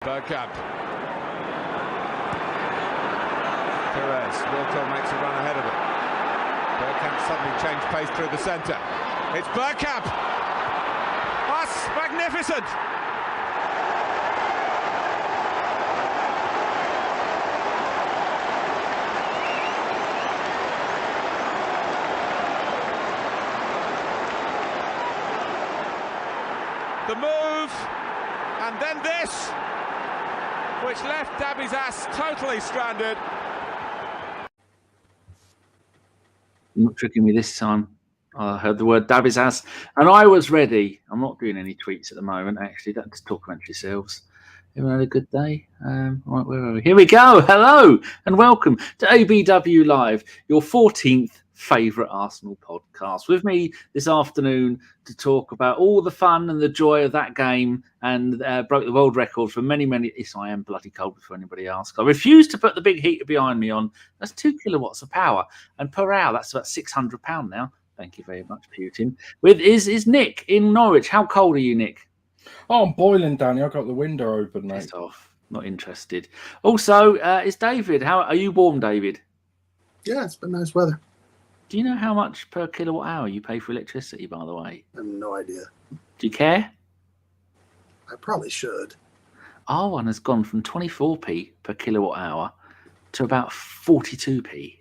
Bergkamp. Perez. Wilco makes a run ahead of him. Bergkamp suddenly changed pace through the centre. It's Bergkamp. That's magnificent. The move, and then this, which left Davies ass totally stranded. Not tricking me this time. I heard the word Davies ass, and I was ready. I'm not doing any tweets at the moment, actually. Let's talk about yourselves. Everyone had a good day? Right, where are we? Here we go. Hello, and welcome to ABW Live, your 14th favourite Arsenal podcast. With me this afternoon to talk about all the fun and the joy of that game and broke the world record for many. Yes, I am bloody cold before anybody asks. I refuse to put the big heater behind me on. That's 2 kilowatts of power, and per hour that's about £600 now. Thank you very much, Putin. With is Nick in Norwich. How cold are you, Nick? Oh, I'm boiling, Danny. I've got the window open, mate. Pissed off. Not interested. Also, it's David. How are you warm, David? Yeah, it's been nice weather. Do you know how much per kilowatt hour you pay for electricity, by the way? I have no idea. Do you care? I probably should. Our one has gone from 24p per kilowatt hour to about 42p.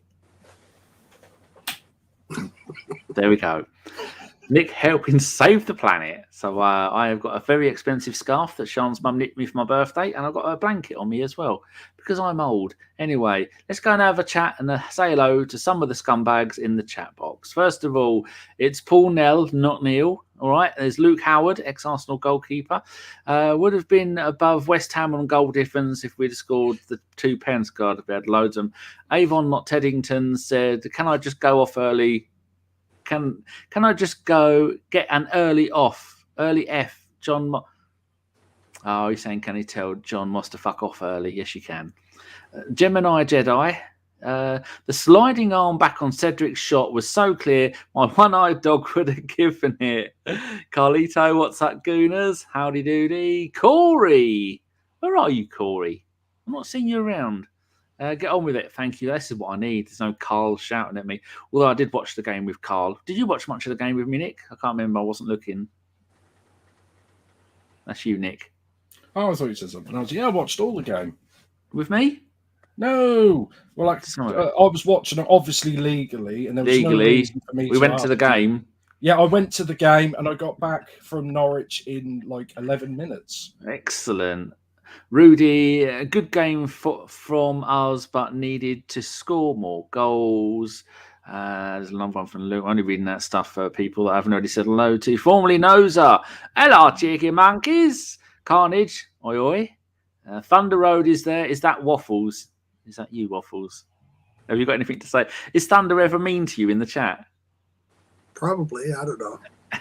There we go. Nick helping save the planet. So I have got a very expensive scarf that Sean's mum knit me for my birthday, and I've got a blanket on me as well because I'm old. Anyway, let's go and have a chat and say hello to some of the scumbags in the chat box. First of all, it's Paul Nell, not Neil. All right, there's Luke Howard, ex-Arsenal goalkeeper. Would have been above West Ham on goal difference if we'd scored the 2 pence. God, we had loads of them. Avon, not Teddington, said, can I just go off early? Can I just go get an early F? John. Oh, he's saying, can he tell John Moss to fuck off early? Yes, you can. Gemini Jedi. The sliding arm back on Cedric's shot was so clear, my one-eyed dog would have given it. Carlito, what's up, Gooners? Howdy doody. Corey. Where are you, Corey? I'm not seeing you around. Get on with it. Thank you. This is what I need. There's no Carl shouting at me. Although I did watch the game with Carl. Did you watch much of the game with me, Nick? I can't remember. I wasn't looking. That's you, Nick. Oh, I thought you said something else. Yeah, I watched all the game. With me? No. Well, I was watching it, obviously, legally. And there was no reason for me we went to the game. Yeah, I went to the game and I got back from Norwich in like 11 minutes. Excellent. Rudy, a good game from us, but needed to score more goals. There's another one from Luke. I'm only reading that stuff for people that I haven't already said hello to. Formerly Noza. Hello, cheeky monkeys. Carnage. Oi, oi. Thunder Road is there. Is that Waffles? Is that you, Waffles? Have you got anything to say? Is Thunder ever mean to you in the chat? Probably. I don't know. I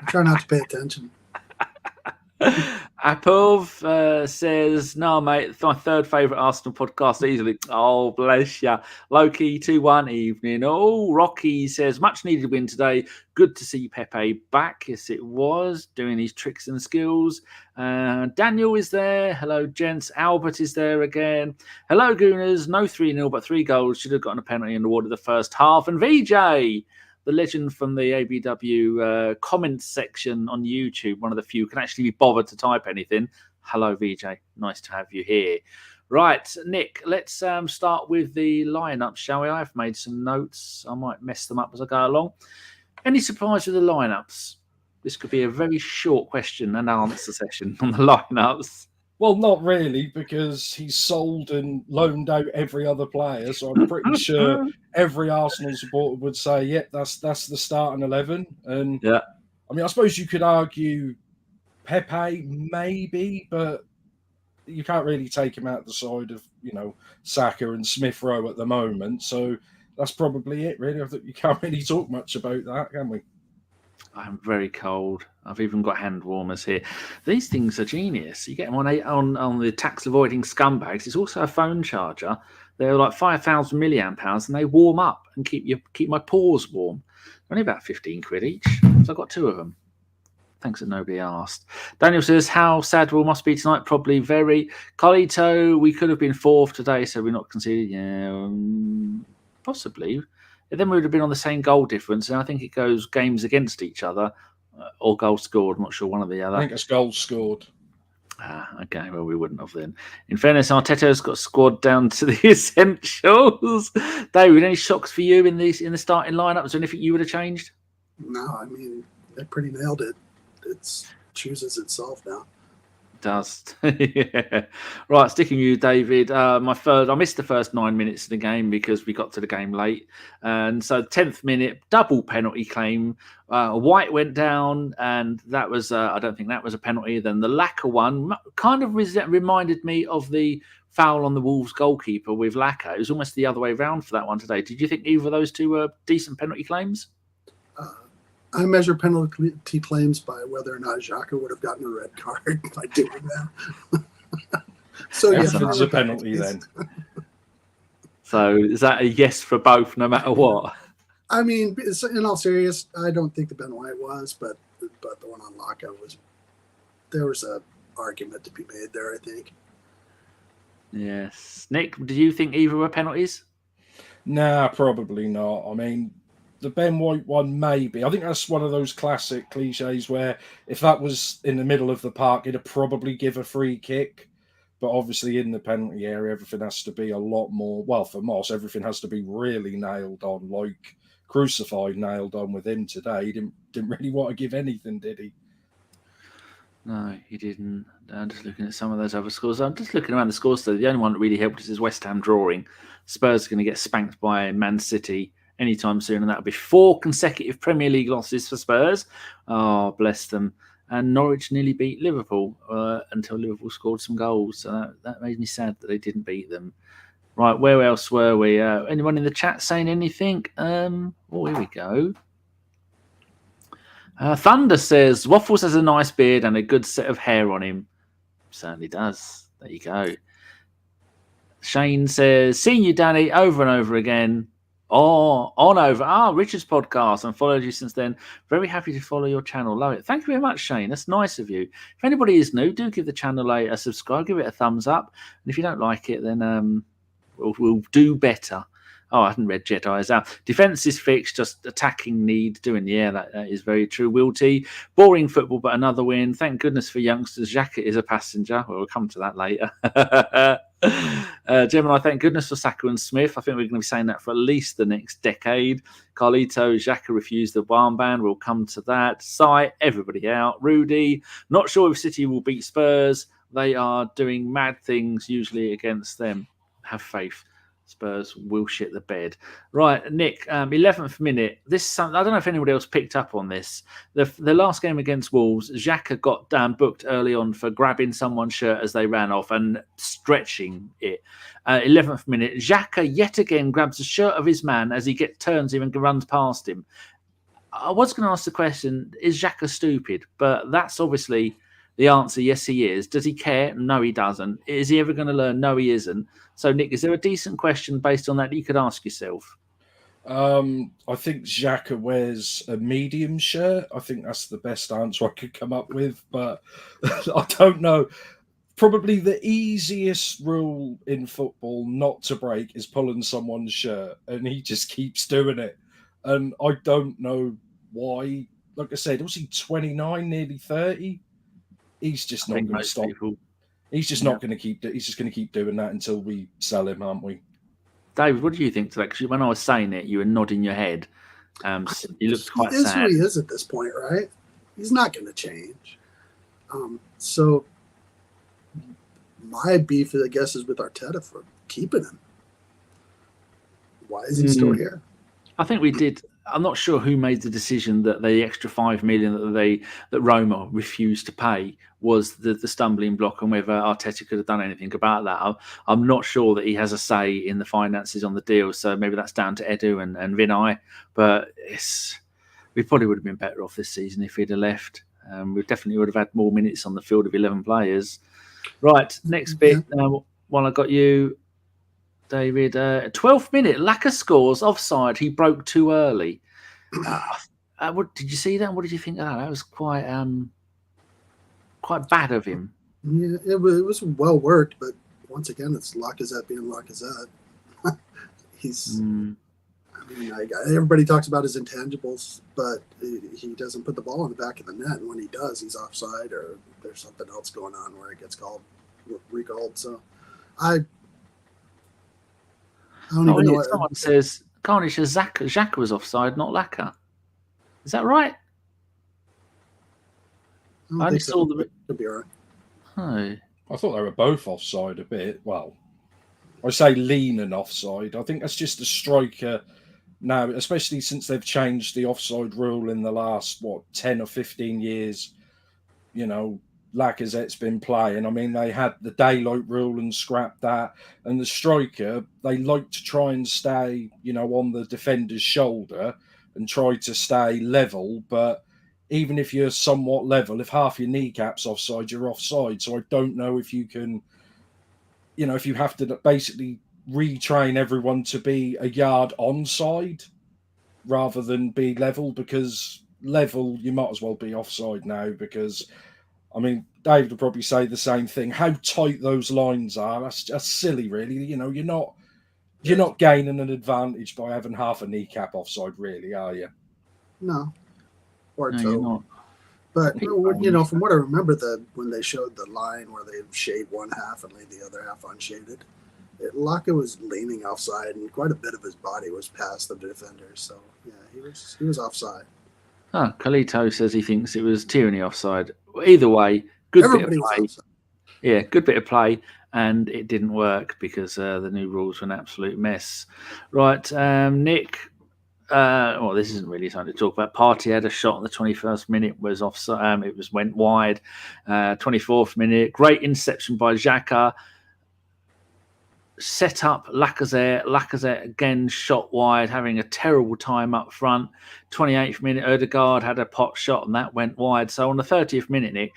try not to pay attention. Apov says, no, mate, it's my third favourite Arsenal podcast easily. Oh, bless you. Loki, 2-1 evening. Oh, Rocky says, much needed win today. Good to see Pepe back. Yes, it was. Doing his tricks and skills. Daniel is there. Hello, gents. Albert is there again. Hello, Gooners. No 3-0, but 3 goals. Should have gotten a penalty in the award of the first half. And VJ, the legend from the ABW comments section on YouTube, one of the few who can actually be bothered to type anything. Hello, VJ. Nice to have you here. Right, Nick, let's start with the lineup, shall we? I've made some notes. I might mess them up as I go along. Any surprise with the lineups? This could be a very short question and answer session on the lineups. Well, not really, because he's sold and loaned out every other player. So I'm pretty sure every Arsenal supporter would say, "Yep, that's the starting 11." And yeah, I mean, I suppose you could argue Pepe maybe, but you can't really take him out the side of Saka and Smith Rowe at the moment. So that's probably it, really. I think you can't really talk much about that, can we? I'm very cold. I've even got hand warmers here. These things are genius. You get them on the tax avoiding scumbags. It's also a phone charger. They're like 5,000 milliamp hours, and they warm up and keep my paws warm. Only about 15 quid each. So I've got 2 of them. Thanks that nobody asked. Daniel says, how sad we must be tonight? Probably very. Carlito, we could have been fourth today, so we're not conceded. Yeah, possibly. Then we would have been on the same goal difference, and I think it goes games against each other or goals scored. I'm not sure, one or the other. I think it's goals scored. Okay, well, we wouldn't have then. In fairness, Arteta's got squad down to the essentials. David, any shocks for you in the starting lineup? Was there anything you would have changed? No, I mean, they pretty nailed it. It chooses itself now. It does. Yeah. Right, sticking with you, David. I missed the first 9 minutes of the game because we got to the game late. And so 10th minute, double penalty claim. White went down, and that was, I don't think that was a penalty. Then the Lacazette one kind of reminded me of the foul on the Wolves goalkeeper with Lacazette. It was almost the other way around for that one today. Did you think either of those two were decent penalty claims? I measure penalty claims by whether or not Xhaka would have gotten a red card by doing that. So yeah, it's a penalty then. So is that a yes for both, no matter what? I mean, in all seriousness, I don't think the Ben White was, but the one on Lacazette was. There was an argument to be made there, I think. Yes, Nick, do you think either were penalties? Nah, probably not. I mean, the Ben White one, maybe. I think that's one of those classic cliches where if that was in the middle of the park, it'd probably give a free kick. But obviously in the penalty area, everything has to be a lot more... Well, for Moss, everything has to be really nailed on, like Crucified nailed on with him today. He didn't really want to give anything, did he? No, he didn't. I'm just looking at some of those other scores. I'm just looking around the scores today. The only one that really helped is West Ham drawing. Spurs are going to get spanked by Man City anytime soon, and that'll be 4 consecutive Premier League losses for Spurs. Oh, bless them. And Norwich nearly beat Liverpool until Liverpool scored some goals. So that made me sad that they didn't beat them. Right, where else were we? Anyone in the chat saying anything? Here we go. Thunder says, Waffles has a nice beard and a good set of hair on him. Certainly does. There you go. Shane says, seen you, Danny, over and over again. Richard's podcast, and followed you since then. Very happy to follow your channel. Love it. Thank you very much, Shane. That's nice of you. If anybody is new, do give the channel a subscribe, give it a thumbs up. And if you don't like it, then we'll do better. Oh, I haven't read Jedi's out. Defence is fixed, just attacking need doing. Yeah, that is very true. Will T. Boring football, but another win. Thank goodness for youngsters. Xhaka is a passenger. Well, we'll come to that later. Gemini, thank goodness for Saka and Smith. I think we're going to be saying that for at least the next decade. Carlito, Xhaka refused the armband. We'll come to that. Sai, everybody out. Rudy, not sure if City will beat Spurs. They are doing mad things usually against them. Have faith. Spurs will shit the bed. Right, Nick, 11th minute. I don't know if anybody else picked up on this. The last game against Wolves, Xhaka got booked early on for grabbing someone's shirt as they ran off and stretching it. 11th minute, Xhaka yet again grabs the shirt of his man as he turns him and runs past him. I was going to ask the question, is Xhaka stupid? But that's obviously the answer, yes, he is. Does he care? No, he doesn't. Is he ever going to learn? No, he isn't. So, Nick, is there a decent question based on that you could ask yourself? I think Xhaka wears a medium shirt. I think that's the best answer I could come up with, but I don't know. Probably the easiest rule in football not to break is pulling someone's shirt, and he just keeps doing it. And I don't know why. Like I said, was he 29, nearly 30? He's just not going to stop. He's just not going to keep. He's just going to keep doing that until we sell him, aren't we? David, what do you think to that? Because when I was saying it, you were nodding your head. You looked quite sad. He is who he is at this point, right? He's not going to change. So my beef, I guess, is with Arteta for keeping him. Why is he still here? I think we did. I'm not sure who made the decision that the extra $5 million that Roma refused to pay was the stumbling block, and whether Arteta could have done anything about that. I'm not sure that he has a say in the finances on the deal, so maybe that's down to Edu and Vinay. But we probably would have been better off this season if he'd have left. We definitely would have had more minutes on the field of 11 players. Right, next bit. While I got you, David, 12th minute, Lacazette scores offside. He broke too early. What did you see that? What did you think of that? That was quite bad of him. Yeah, it was well worked, but once again, it's Lacazette being Lacazette. He's. I mean, everybody talks about his intangibles, but he doesn't put the ball in the back of the net, and when he does, he's offside or there's something else going on where it gets recalled. So, I don't even know. Someone says Garnish as Xhaka was offside, not Laka. Is that right? I only saw the. Could be all right. Oh. I thought they were both offside a bit. Well, I say lean and offside. I think that's just a striker now, especially since they've changed the offside rule in the last 10 or 15 years. You know, Lacazette's been playing. I mean, they had the daylight rule and scrapped that. And the striker, they like to try and stay, on the defender's shoulder and try to stay level. But even if you're somewhat level, if half your kneecap's offside, you're offside. So I don't know if you can, if you have to basically retrain everyone to be a yard onside rather than be level, because level, you might as well be offside now, because I mean, David will probably say the same thing. How tight those lines are, that's silly, really. You're not gaining an advantage by having half a kneecap offside, really, are you? No. Or no, toe. You're not. But from what I remember, when they showed the line where they shade one half and leave the other half unshaded, Laka was leaning offside, and quite a bit of his body was past the defender. So yeah, he was offside. Kalito says he thinks it was Tierney offside. Either way, good Everybody bit of play. was offside. Yeah, good bit of play, and it didn't work because the new rules were an absolute mess. Right, Nick. This isn't really something to talk about. Partey had a shot in the 21st minute, was offside. Went wide. 24th minute, great interception by Xhaka. Set up Lacazette. Lacazette again shot wide, having a terrible time up front. 28th minute, Odegaard had a pot shot and that went wide. So on the 30th minute, Nick,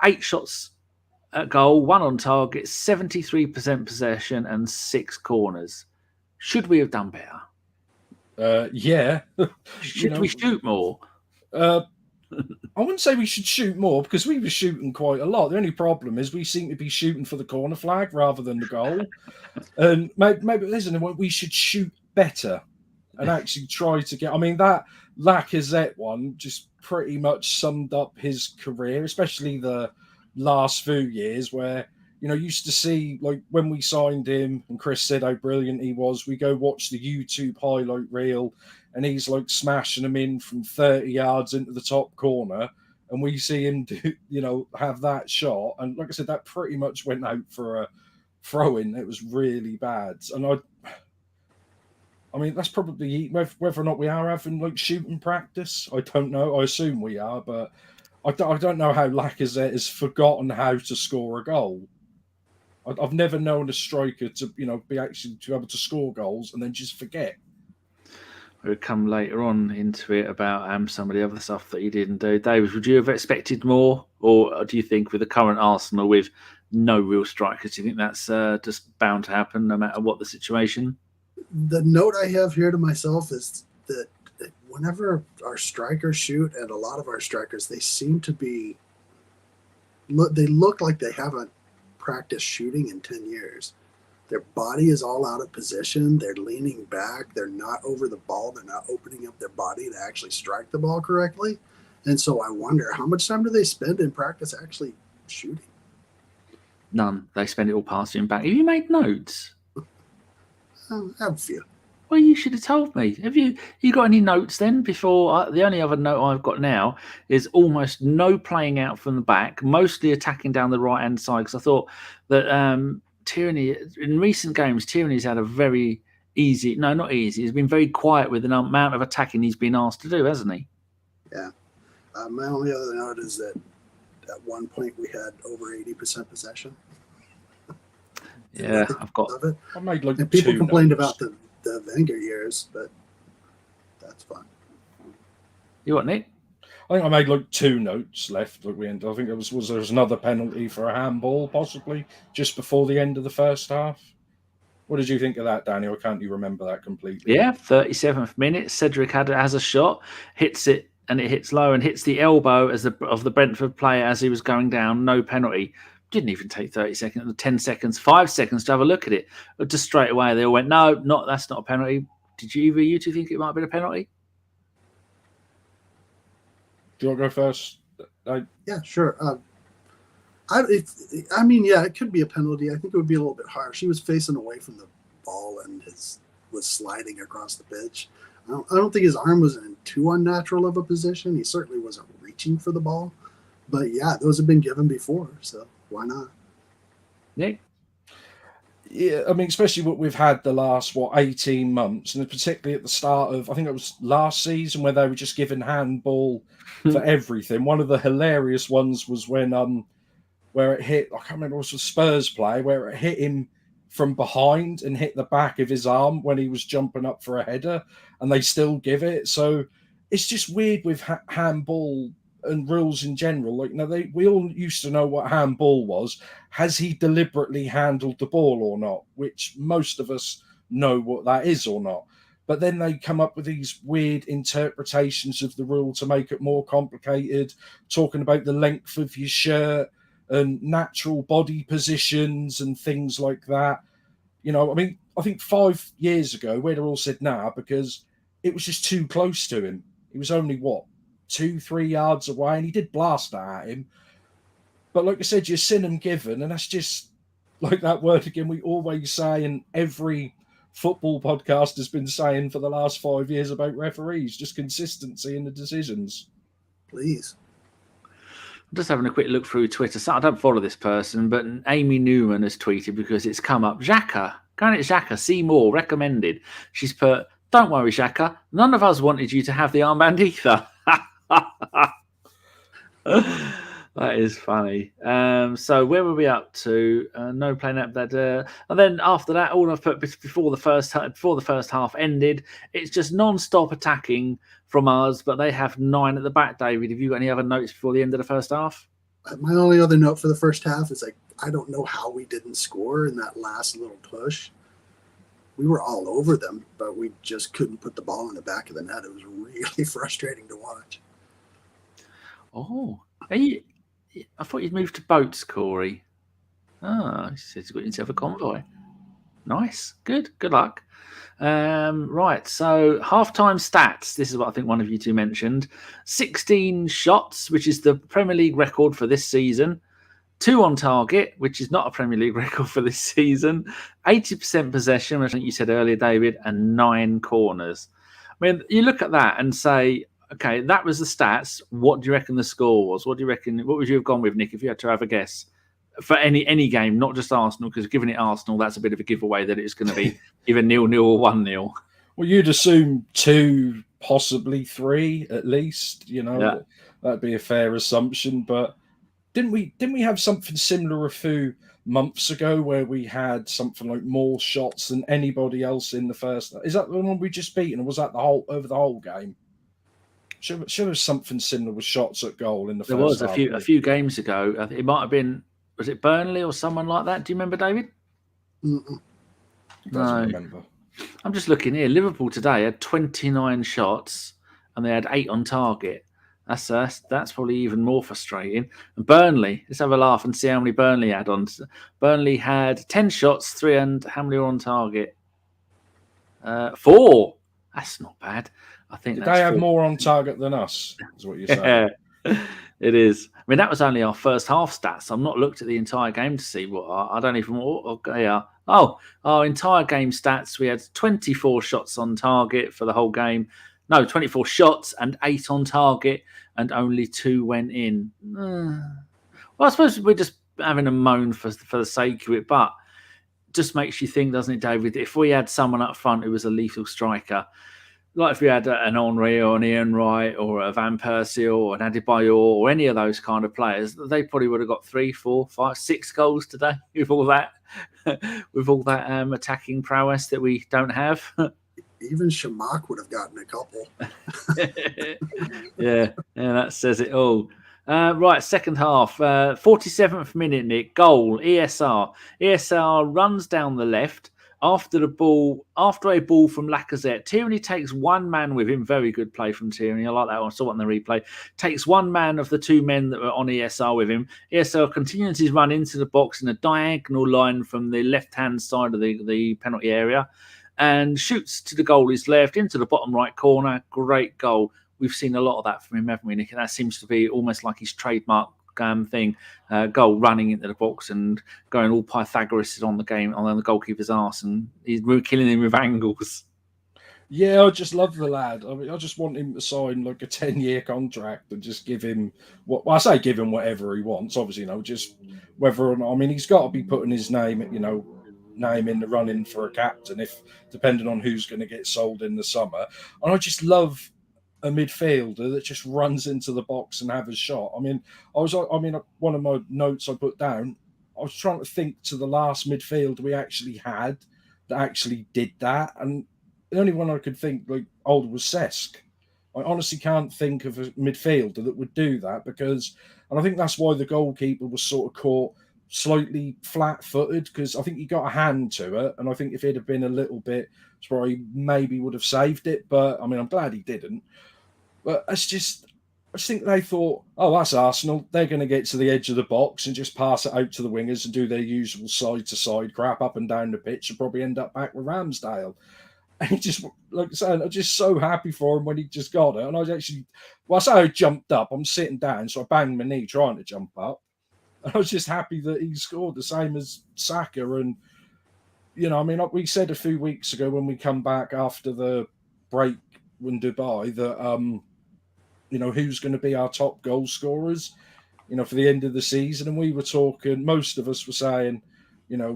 8 shots at goal, 1 on target, 73% possession, and 6 corners. Should we have done better? Yeah. Should we shoot more? I wouldn't say we should shoot more, because we were shooting quite a lot. The only problem is we seem to be shooting for the corner flag rather than the goal. And maybe we should shoot better and actually try to get. I mean, that Lacazette one just pretty much summed up his career, especially the last few years, where used to see, like, when we signed him and Chris said how brilliant he was, we go watch the YouTube highlight reel and he's like smashing them in from 30 yards into the top corner, and we see him do, have that shot. And like I said, that pretty much went out for a throw-in. It was really bad. And I mean, that's probably whether or not we are having like shooting practice. I don't know. I assume we are, but I don't know how Lacazette has forgotten how to score a goal. I've never known a striker to be able to score goals and then just forget. We'll come later on into it about some of the other stuff that he didn't do. David, would you have expected more, or do you think with the current Arsenal with no real strikers, do you think that's just bound to happen no matter what the situation? The note I have here to myself is that whenever our strikers shoot, and a lot of our strikers, they seem to be they look like they haven't practiced shooting in 10 years. Their body is all out of position. They're leaning back. They're not over the ball. They're not opening up their body to actually strike the ball correctly. And so I wonder, how much time do they spend in practice actually shooting? None. They spend it all passing back. Have you made notes? I have a few. Well, you should have told me. Have you got any notes then? Before the only other note I've got now is almost no playing out from the back, mostly attacking down the right hand side. Because I thought that Tierney in recent games, Tierney's had a very easy. No, not easy. He's been very quiet with the amount of attacking he's been asked to do, hasn't he? Yeah. My only other note is that at one point we had over 80% possession. Yeah, I've got. I made like and people complained about the Wenger years, but that's fine. You what, Nick? I think I made like 2 notes left at the end. I think there was another penalty for a handball, possibly just before the end of the first half. What did you think of that, Daniel? Or can't you remember that completely? Yeah, 37th minute. Cedric has a shot, hits it, and it hits low and hits the elbow of the Brentford player as he was going down. No penalty. Didn't even take 30 seconds, 10 seconds, 5 seconds to have a look at it. Just straight away, they all went, no, that's not a penalty. Did you two think it might have been a penalty? Do you want to go first? Yeah, sure. It could be a penalty. I think it would be a little bit harsh. He was facing away from the ball and was sliding across the pitch. I don't think his arm was in too unnatural of a position. He certainly wasn't reaching for the ball. But yeah, those have been given before, so why not? Nick? Yeah, I mean, especially what we've had the last 18 months, and particularly at the start of, I think it was last season, where they were just given handball for everything. One of the hilarious ones was when where it hit, I can't remember, it was a Spurs play, where it hit him from behind and hit the back of his arm when he was jumping up for a header, and they still give it. So it's just weird with handball and rules in general. Like, we all used to know what handball was. Has he deliberately handled the ball or not? Which most of us know what that is or not. But then they come up with these weird interpretations of the rule to make it more complicated, talking about the length of your shirt and natural body positions and things like that. You know, I mean, I think 5 years ago, we'd have all said nah, because it was just too close to him. He was only, 2-3 yards away, and he did blast that at him. But like I said, you're sin and given, and that's just like that word again we always say, and every football podcast has been saying for the last 5 years about referees, just consistency in the decisions. Please. I'm just having a quick look through Twitter. So I don't follow this person, but Amy Newman has tweeted because it's come up. Xhaka, Granit Xhaka, see more, recommended. She's put, don't worry, Xhaka. None of us wanted you to have the armband either. That is funny. So where were we up to? No playing up that. And then after that, all I've put before the first half ended, it's just non-stop attacking from us. But they have 9 at the back. David, have you got any other notes before the end of the first half? My only other note for the first half is I don't know how we didn't score in that last little push. We were all over them, but we just couldn't put the ball in the back of the net. It was really frustrating to watch. Oh, I thought you'd moved to boats, Corey. He says he's got himself a convoy. Nice. Good luck. Right, so halftime stats. This is what I think one of you two mentioned. 16 shots, which is the Premier League record for this season. 2 on target, which is not a Premier League record for this season. 80% possession, which I think you said earlier, David, and 9 corners. I mean, you look at that and say, okay, that was the stats. What do you reckon the score was? What do you reckon? What would you have gone with, Nick, if you had to have a guess for any game, not just Arsenal? Because given it Arsenal, that's a bit of a giveaway that it's going to be either 0-0 or 1-0. Well, you'd assume 2, possibly 3 at least. You know, yeah. That'd be a fair assumption. But didn't we have something similar a few months ago where we had something like more shots than anybody else in the first? Is that the one we just beaten, or was that over the whole game? Sure was something similar with shots at goal in the there first was half. a few games ago. I think it might have been, was it Burnley or someone like that? Do you remember, David? Mm-mm. No. Remember. I'm just looking here. Liverpool today had 29 shots and they had 8 on target. That's probably even more frustrating. And Burnley, let's have a laugh and see how many Burnley had on. Burnley had 10 shots, 3, and how many were on target? 4. That's not bad. I think they have more on target than us, is what you're saying. Yeah, it is. I mean, that was only our first half stats. I've not looked at the entire game to see what I don't even. Our entire game stats. We had 24 shots on target for the whole game. No, 24 shots and 8 on target, and only 2 went in. Well, I suppose we're just having a moan for the sake of it, but just makes you think, doesn't it, David? If we had someone up front who was a lethal striker. Like if we had an Henry or an Ian Wright or a Van Persie or an Adebayor or any of those kind of players, they probably would have got 3, 4, 5, 6 goals today with all that attacking prowess that we don't have. Even Shamak would have gotten a couple. yeah, that says it all. Right, second half, 47th minute, Nick, goal, ESR. ESR runs down the left after a ball from Lacazette, Tierney takes one man with him. Very good play from Tierney. I like that one. I saw it on the replay. Takes one man of the two men that were on ESR with him. ESR continues his run into the box in a diagonal line from the left-hand side of the penalty area and shoots to the goalie's left into the bottom right corner. Great goal. We've seen a lot of that from him, haven't we, Nick? That seems to be almost like his trademark thing. Goal running into the box and going all Pythagoras on the game, on the goalkeeper's arse, and he's killing him with angles. Yeah, I just love the lad. I mean, I just want him to sign like a 10-year contract and just give him give him whatever he wants. Obviously, just whether or not. I mean, he's got to be putting his name in the running for a captain, if depending on who's going to get sold in the summer. And I just love a midfielder that just runs into the box and have a shot. I mean, one of my notes I put down, I was trying to think to the last midfielder we actually had that actually did that, and the only one I could think was Cesc. I honestly can't think of a midfielder that would do that and I think that's why the goalkeeper was sort of caught slightly flat-footed, because I think he got a hand to it, and I think if it had been a little bit, he maybe would have saved it. But I mean, I'm glad he didn't. But I just think they thought, oh, that's Arsenal. They're going to get to the edge of the box and just pass it out to the wingers and do their usual side-to-side crap up and down the pitch and probably end up back with Ramsdale. And he just, like I said, I'm just so happy for him when he just got it. And I was actually, I jumped up. I'm sitting down, so I banged my knee trying to jump up. And I was just happy that he scored the same as Saka. And, I mean, we said a few weeks ago when we come back after the break in Dubai that, who's going to be our top goal scorers, for the end of the season. And we were talking, most of us were saying,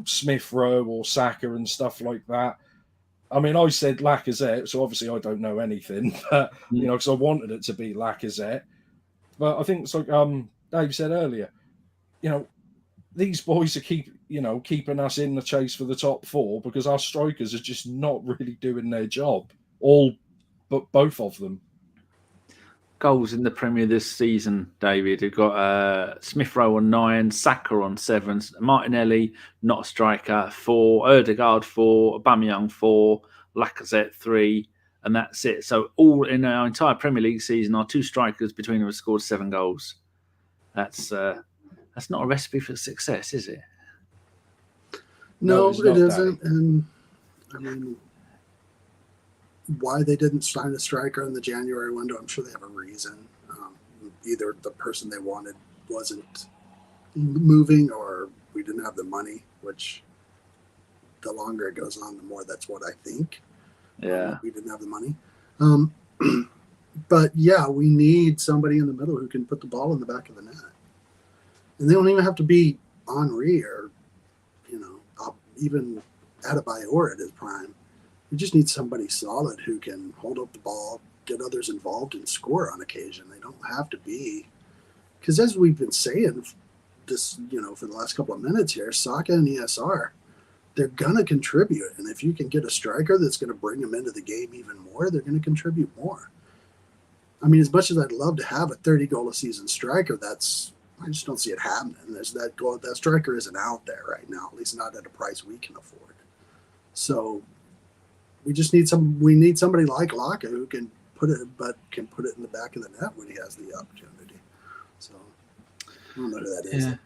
Smith Rowe or Saka and stuff like that. I mean, I said Lacazette, so obviously I don't know anything, but, because I wanted it to be Lacazette. But I think it's like Dave said earlier, these boys are keeping us in the chase for the top four because our strikers are just not really doing their job, but both of them. Goals in the Premier this season, David. We've got Smith Rowe on 9, Saka on 7, Martinelli, not a striker, 4, Ødegaard 4, Aubameyang 4, Lacazette 3, and that's it. So all in our entire Premier League season, our two strikers between them have scored 7 goals. That's not a recipe for success, is it? No, it isn't. And I mean, why they didn't sign a striker in the January window, I'm sure they have a reason. Either the person they wanted wasn't moving, or we didn't have the money, which the longer it goes on, the more that's what I think. Yeah. We didn't have the money. But yeah, we need somebody in the middle who can put the ball in the back of the net. And they don't even have to be Henry or, even Adebayor at his prime. We just need somebody solid who can hold up the ball, get others involved, and score on occasion. They don't have to be, because as we've been saying this, for the last couple of minutes here, Saka and ESR, they're going to contribute. And if you can get a striker that's going to bring them into the game even more, they're going to contribute more. I mean, as much as I'd love to have a 30-goal-a-season striker, I just don't see it happening. That striker isn't out there right now, at least not at a price we can afford. So we just need somebody like Laka who can put it in the back of the net when he has the opportunity. So I don't know who that is. Yeah,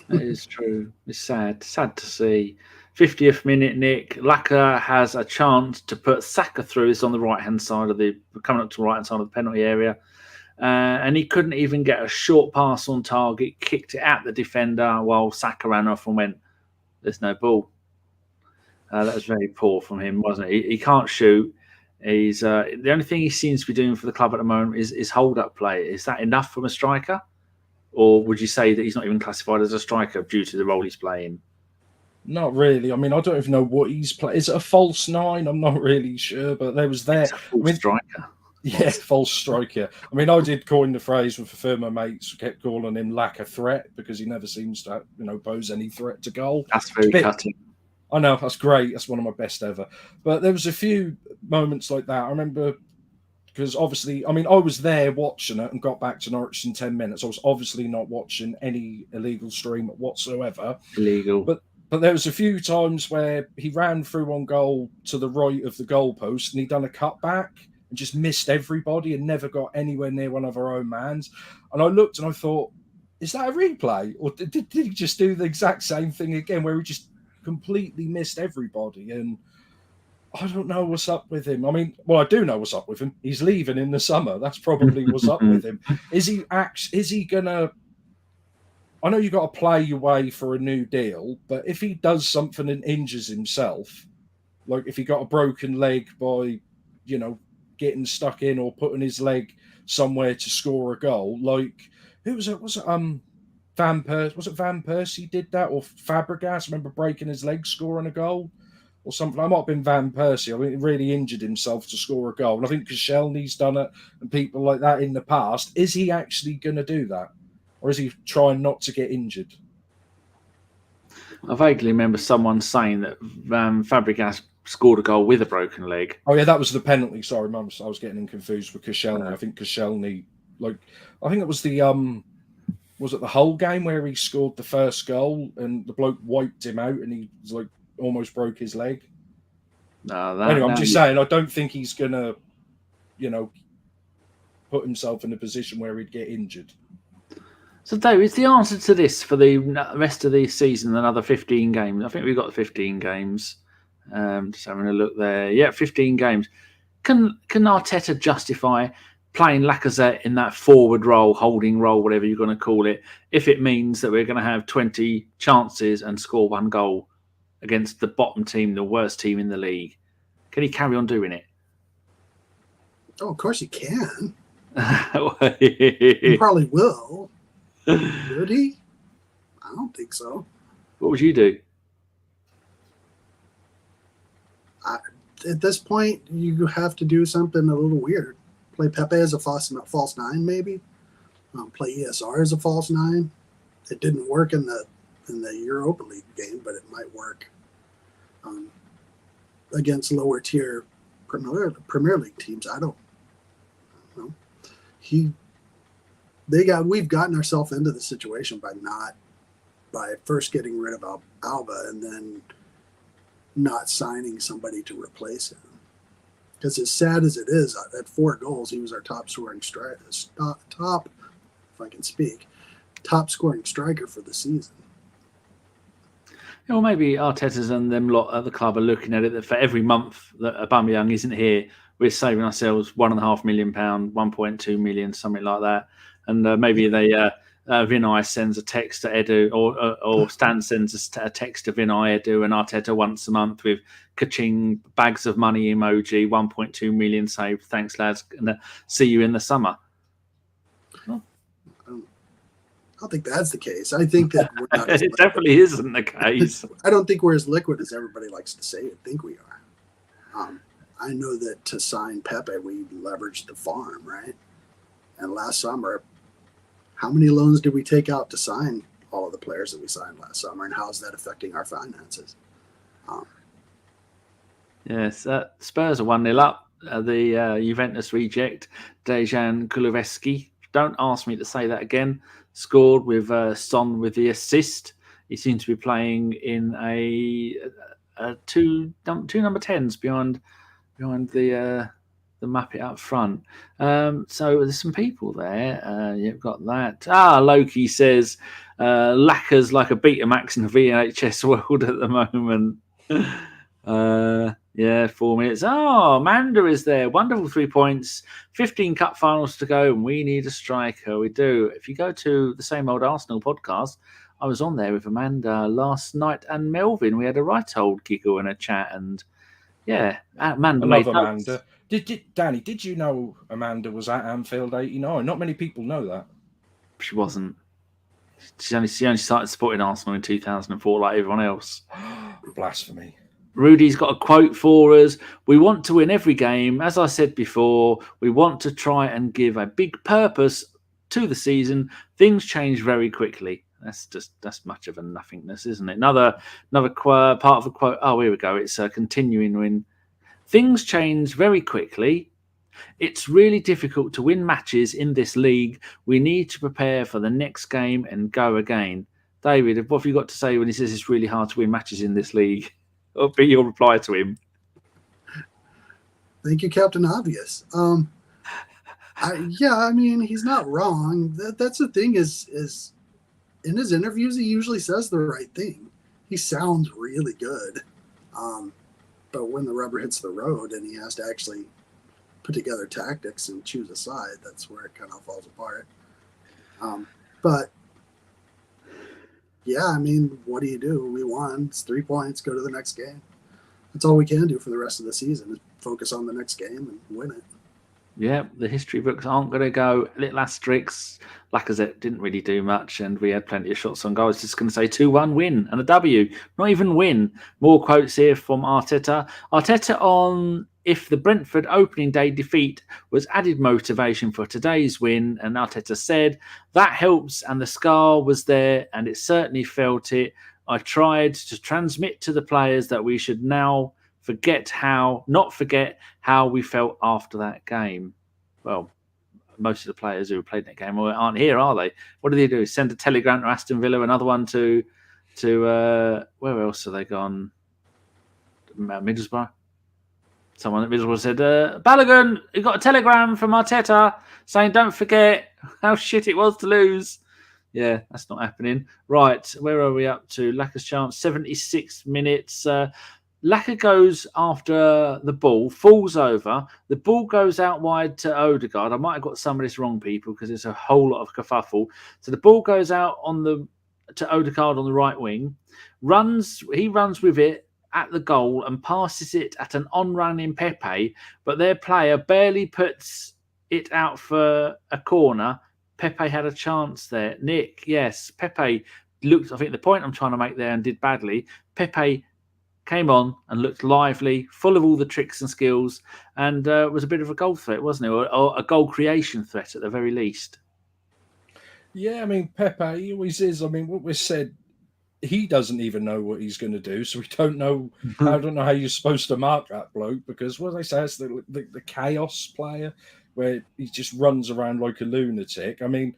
that is true. It's sad to see. 50th minute, Nick. Laka has a chance to put Saka through. It's on the right-hand side coming up to the right-hand side of the penalty area. And he couldn't even get a short pass on target, kicked it at the defender while Saka ran off and went, there's no ball. That was very poor from him, wasn't it? He can't shoot. He's the only thing he seems to be doing for the club at the moment is hold-up play. Is that enough from a striker? Or would you say that he's not even classified as a striker due to the role he's playing? Not really. I mean, I don't even know what he's playing. Is it a false 9? I'm not really sure, but there was there. It's a false striker. Yeah, false striker. I mean, I did coin the phrase with a few of my mates, kept calling him lack of threat because he never seems to, pose any threat to goal. That's very cutting. I know, that's great. That's one of my best ever. But there was a few moments like that. I remember, because obviously, I mean, I was there watching it and got back to Norwich in 10 minutes. I was obviously not watching any illegal stream whatsoever. Illegal. But there was a few times where he ran through on goal to the right of the goalpost and he done a cutback and just missed everybody and never got anywhere near one of our own mans. And I looked and I thought, is that a replay? Or did he just do the exact same thing again where he just completely missed everybody? And I don't know what's up with him. I mean, well, I do know what's up with him. He's leaving in the summer. That's probably what's up with him. Is he going to... I know you've got to play your way for a new deal, but if he does something and injures himself, like if he got a broken leg by, getting stuck in or putting his leg somewhere to score a goal, like who was it? Was it Van Persie? Was it Van Persie did that, or Fabregas? Remember breaking his leg, scoring a goal, or something? I might have been Van Persie. I mean, he really injured himself to score a goal, and I think Koscielny's done it, and people like that in the past. Is he actually going to do that? Or is he trying not to get injured? I vaguely remember someone saying that Fabregas scored a goal with a broken leg. Oh, yeah, that was the penalty. Sorry, Mum, I was getting confused with Koscielny. I think Koscielny, I think it was was it the whole game where he scored the first goal and the bloke wiped him out and he was almost broke his leg? No, anyway, I'm just saying, I don't think he's going to, put himself in a position where he'd get injured. So, Dave, is the answer to this for the rest of the season another 15 games? I think we've got 15 games. Just having a look there. Yeah, 15 games. Can Arteta justify playing Lacazette in that forward role, holding role, whatever you're going to call it, if it means that we're going to have 20 chances and score one goal against the bottom team, the worst team in the league? Can he carry on doing it? Oh, of course he can. He probably will. Would he? I don't think so. What would you do? At this point, you have to do something a little weird. Play Pepe as a false nine, maybe. Play ESR as a false nine. It didn't work in the Europa League game, but it might work against lower tier Premier League teams. I don't know. We've gotten ourselves into the situation by first getting rid of Alba and then not signing somebody to replace him. Because as sad as it is, at 4 goals, he was our top scoring striker. Top scoring striker for the season. Well, maybe Arteta's and them lot at the club are looking at it that for every month that Aubameyang isn't here, we're saving ourselves £1.5 million, 1.2 million, something like that. And maybe Vinay sends a text to Edu, or Stan sends a text to Vinay, Edu, and Arteta once a month with ka-ching, bags of money emoji, 1.2 million saved. Thanks, lads. And see you in the summer. I don't think that's the case. I think that we're not it definitely isn't the case. I don't think we're as liquid as everybody likes to say. I think we are. I know that to sign Pepe, we leveraged the farm, right? And last summer, how many loans did we take out to sign all of the players that we signed last summer, and how is that affecting our finances? Yes, Spurs are 1-0 up. The Juventus reject, Dejan Kulusevski. Don't ask me to say that again. Scored with Son with the assist. He seems to be playing in a two number 10s behind the Muppet up front. So there's some people there. You've got that. Loki says Lacquer's like a Betamax in the VHS world at the moment. 4 minutes. Amanda is there. Wonderful 3 points. 15 cup finals to go, and we need a striker. We do. If you go to the Same Old Arsenal podcast, I was on there with Amanda last night and Melvin. We had a right old giggle and a chat, and Amanda made Amanda. Danny, did you know Amanda was at Anfield 89? Not many people know that. She wasn't. She only started supporting Arsenal in 2004 like everyone else. Blasphemy. Rudy's got a quote for us. We want to win every game. As I said before, we want to try and give a big purpose to the season. Things change very quickly. That's much of a nothingness, isn't it? Another part of the quote. Oh, here we go. It's continuing when things change very quickly. It's really difficult to win matches in this league. We need to prepare for the next game and go again. David, what have you got to say when he says it's really hard to win matches in this league? What would be your reply to him? Thank you, Captain Obvious. I mean, he's not wrong. That's the thing is in his interviews, he usually says the right thing. He sounds really good. But when the rubber hits the road and he has to actually put together tactics and choose a side, that's where it kind of falls apart. But yeah, I mean, what do? We won. It's 3 points. Go to the next game. That's all we can do for the rest of the season is focus on the next game and win it. Yeah, the history books aren't going to go little asterisks. Lacazette didn't really do much, and we had plenty of shots on goal. I was just going to say 2-1 win and a W. Not even win. More quotes here from Arteta. Arteta on if the Brentford opening day defeat was added motivation for today's win, and Arteta said, that helps and the scar was there and it certainly felt it. I tried to transmit to the players that we should now not forget how we felt after that game. Well, most of the players who played that game aren't here, are they? What do? Send a telegram to Aston Villa, another one to where else have they gone? Middlesbrough. Someone at Middlesbrough said, Balogun, you got a telegram from Arteta saying don't forget how shit it was to lose. Yeah, that's not happening. Right, where are we up to? Lacaz's chance, 76 minutes. Lacazette goes after the ball, falls over. The ball goes out wide to Odegaard. I might have got some of this wrong, people, because there's a whole lot of kerfuffle. So the ball goes out to Odegaard on the right wing. He runs with it at the goal and passes it at an on-running Pepe, but their player barely puts it out for a corner. Pepe had a chance there. Nick, yes, Pepe looked, I think the point I'm trying to make there, and did badly. Pepe came on and looked lively, full of all the tricks and skills, and was a bit of a goal threat, wasn't it? Or a goal creation threat at the very least. Yeah, I mean, Pepe, he always is. I mean, what we said, he doesn't even know what he's going to do, so we don't know. I don't know how you're supposed to mark that bloke, because what they say is the chaos player, where he just runs around like a lunatic. I mean,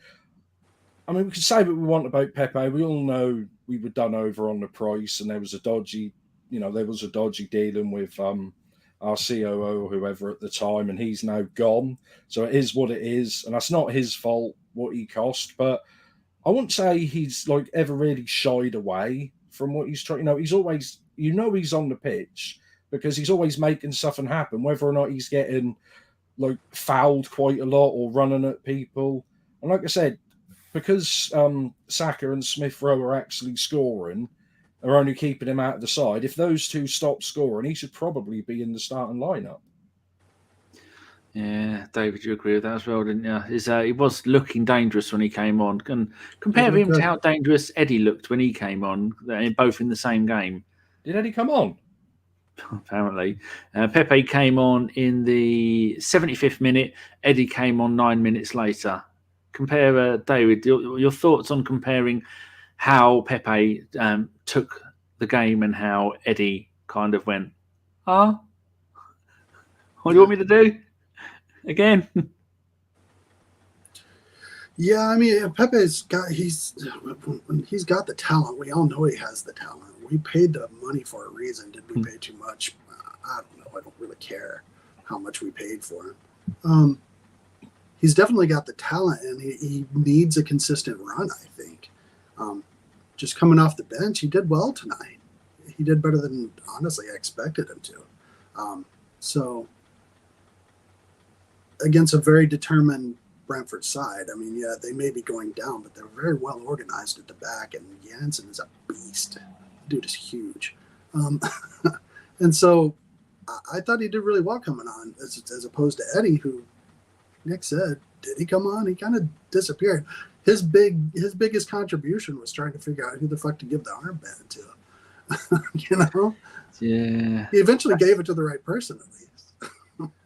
we can say what we want about Pepe. We all know we were done over on the price, and there was a dodgy dealing with our COO or whoever at the time, and he's now gone. So it is what it is, and that's not his fault what he cost. But I wouldn't say he's like ever really shied away from what he's trying. He's always, he's on the pitch because he's always making something happen, whether or not he's getting like fouled quite a lot or running at people. And like I said, because Saka and Smith Rowe are actually scoring, are only keeping him out of the side. If those two stop scoring, he should probably be in the starting lineup. Yeah, David, you agree with that as well, didn't you? He was looking dangerous when he came on. And compare him to how dangerous Eddie looked when he came on, both in the same game. Did Eddie come on? Apparently. Pepe came on in the 75th minute. Eddie came on 9 minutes later. Compare, David, your thoughts on comparing how Pepe took the game and how Eddie kind of went, what do you want me to do? Again? Yeah, I mean, he's got the talent. We all know he has the talent. We paid the money for a reason. Did we pay too much? I don't know. I don't really care how much we paid for him. He's definitely got the talent, and he needs a consistent run, I think. Just coming off the bench, he did well tonight. He did better than, honestly, I expected him to. So, against a very determined Brentford side, I mean, yeah, they may be going down, but they're very well organized at the back, and Janssen is a beast. The dude is huge. And so I thought he did really well coming on, as opposed to Eddie, who, Nick said, did he come on? He kind of disappeared. His biggest contribution was trying to figure out who the fuck to give the armband to. Yeah. He eventually gave it to the right person, at least.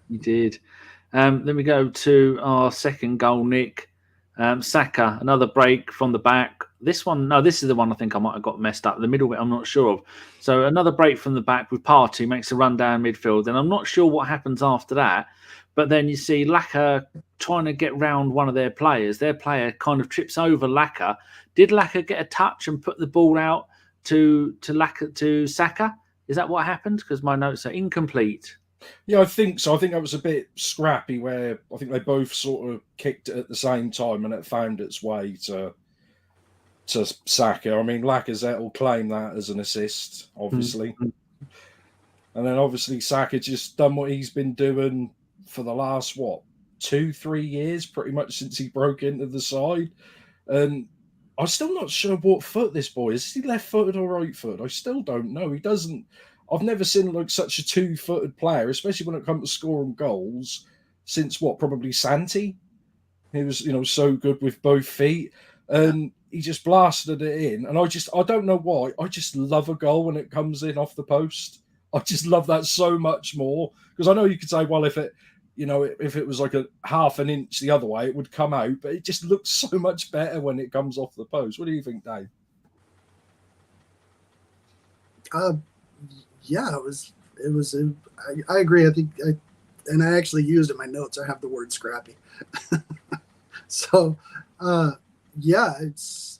He did. Then we go to our second goal, Nick. Saka, another break from the back. This is the one I think I might have got messed up. The middle bit, I'm not sure of. So another break from the back with Partey, makes a run down midfield. And I'm not sure what happens after that. But then you see Laka trying to get round one of their players. Their player kind of trips over Laka. Did Laka get a touch and put the ball out to Saka? Is that what happened? Because my notes are incomplete. Yeah, I think so. I think that was a bit scrappy where I think they both sort of kicked it at the same time and it found its way to Saka. I mean, Lacazette will claim that as an assist, obviously. Mm-hmm. And then obviously Saka just done what he's been doing for the last, 2-3 years, pretty much since he broke into the side. And I'm still not sure what foot this boy is. Is he left-footed or right-footed? I still don't know. He doesn't... I've never seen like such a two-footed player, especially when it comes to scoring goals, since probably Santi. He was, so good with both feet. And he just blasted it in. And I don't know why. I just love a goal when it comes in off the post. I just love that so much more. Because I know you could say, well, if it was like a half an inch the other way, it would come out. But it just looks so much better when it comes off the post. What do you think, Dave? Yeah, it was. I agree. I think, and I actually used in my notes. I have the word scrappy. So, yeah, it's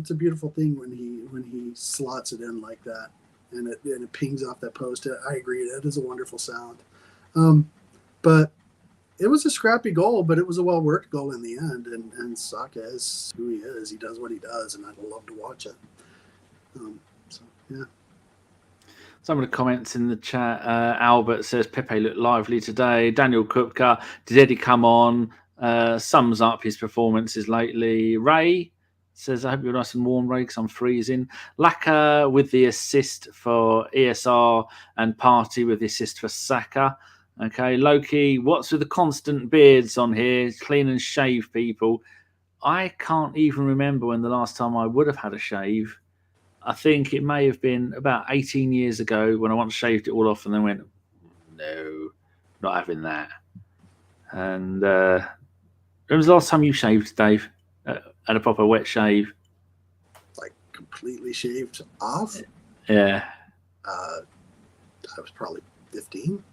a beautiful thing when he slots it in like that, and it pings off that post. I agree. That is a wonderful sound. But it was a scrappy goal, but it was a well worked goal in the end. And Saka is who he is. He does what he does, and I'd love to watch it. So yeah. Some of the comments in the chat. Albert says Pepe looked lively today. Daniel Kupka, did Eddie come on? Sums up his performances lately. Ray says, I hope you're nice and warm, Ray, because I'm freezing. Laka with the assist for ESR and Partey with the assist for Saka. Okay, Loki, what's with the constant beards on here? Clean and shave people. I can't even remember when the last time I would have had a shave. I think it may have been about 18 years ago when I once shaved it all off and then went, no, not having that. And when was the last time you shaved, Dave? Had a proper wet shave? Like completely shaved off? Yeah. I was probably 15.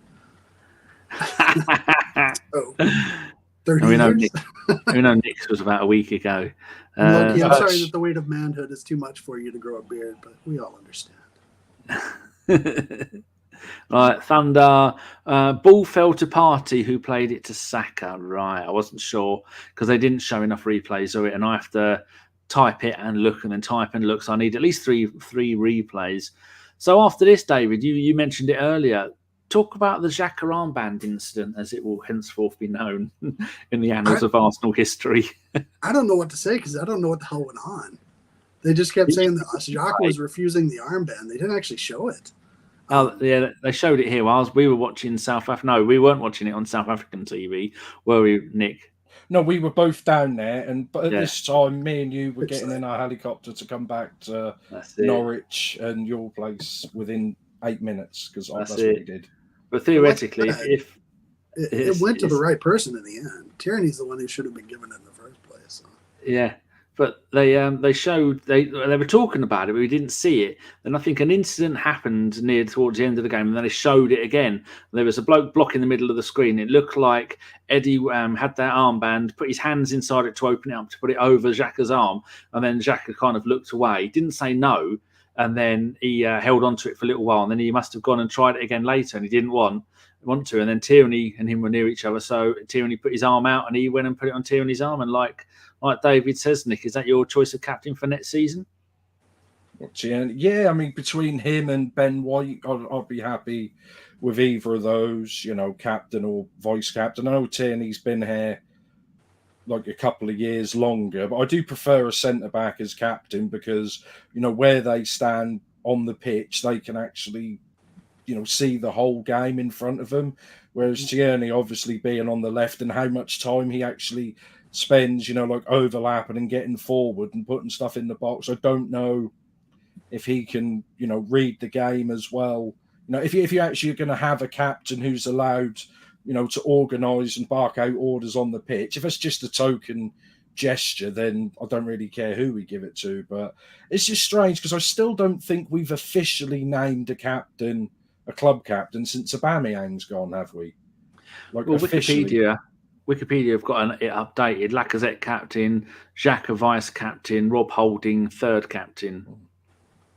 So, 30 we know years. Nick's was about a week ago. Loki, I'm sorry that the weight of manhood is too much for you to grow a beard, but we all understand. Right, Thunder. Ball fell to Partey, who played it to Saka. Right, I wasn't sure because they didn't show enough replays of it, and I have to type it and look and then type and look. So I need at least three replays. So after this, David, you mentioned it earlier. Talk about the Xhaka armband incident, as it will henceforth be known in the annals of Arsenal history. I don't know what to say because I don't know what the hell went on. They just kept saying that Xhaka was refusing the armband. They didn't actually show it. Oh, yeah, they showed it here whilst we were watching South Africa. No, we weren't watching it on South African TV, were we, Nick? No, we were both down there, but at this time, me and you were getting in our helicopter to come back to Norwich and your place within 8 minutes because that's what we did. But theoretically, if it went to the right person in the end, Tierney's the one who should have been given it in the first place. So. Yeah, but they showed they were talking about it, but we didn't see it. Then I think an incident happened towards the end of the game, and then they showed it again. There was a bloke blocking the middle of the screen. It looked like Eddie had that armband, put his hands inside it to open it up to put it over Xhaka's arm, and then Xhaka kind of looked away. Didn't say no. And then he held on to it for a little while. And then he must have gone and tried it again later. And he didn't want to. And then Tierney and him were near each other. So Tierney put his arm out and he went and put it on Tierney's arm. And like David says, Nick, is that your choice of captain for next season? Yeah, I mean, between him and Ben White, I'd be happy with either of those, captain or vice captain. I know Tierney's been here like a couple of years longer, but I do prefer a centre-back as captain because, where they stand on the pitch, they can actually, see the whole game in front of them. Whereas Tierney obviously being on the left and how much time he actually spends, like overlapping and getting forward and putting stuff in the box. I don't know if he can, read the game as well. If you actually are going to have a captain who's allowed to organise and bark out orders on the pitch. If it's just a token gesture, then I don't really care who we give it to. But it's just strange because I still don't think we've officially named a club captain since Aubameyang's gone, have we? Like Well, officially. Wikipedia have got it updated. Lacazette captain, Xhaka vice captain, Rob Holding third captain.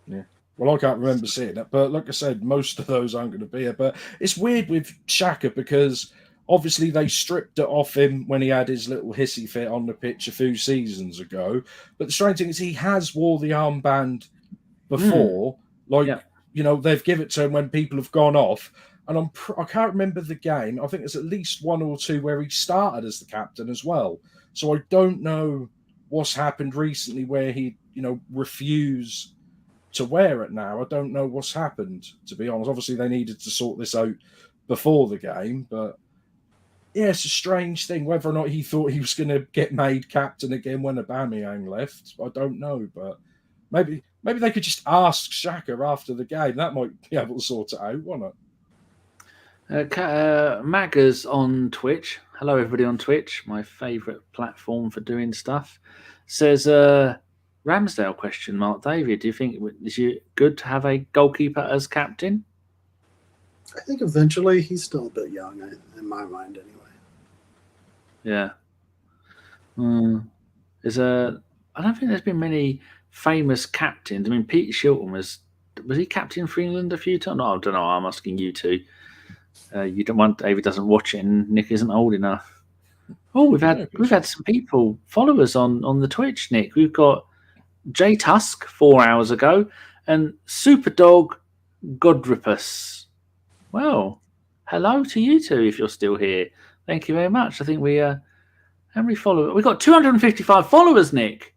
Yeah. Well, I can't remember seeing it, but like I said, most of those aren't going to be here. But it's weird with Xhaka because obviously they stripped it off him when he had his little hissy fit on the pitch a few seasons ago. But the strange thing is he has wore the armband before. They've given it to him when people have gone off. And I can't remember the game. I think there's at least one or two where he started as the captain as well. So I don't know what's happened recently where he, refused to wear it now. I don't know what's happened, to be honest. Obviously, they needed to sort this out before the game, but yeah, it's a strange thing. Whether or not he thought he was going to get made captain again when Aubameyang left, I don't know, but maybe they could just ask Xhaka after the game. That might be able to sort it out, wouldn't it? Maggers on Twitch. Hello, everybody on Twitch, my favourite platform for doing stuff. Says, Ramsdale question mark. David, do you think it's good to have a goalkeeper as captain? I think eventually he's still a bit young, in my mind, anyway. Yeah. I don't think there's been many famous captains. I mean, Peter Shilton was he captain for England a few times? No, I don't know. I'm asking you two. You don't want David doesn't watch it, and Nick isn't old enough. Oh, we've had some people followers on the Twitch. Nick, we've got J Tusk 4 hours ago, and Superdog Godripus. Well, hello to you two if you're still here. Thank you very much. I think we how many followers? We got 255 followers, Nick.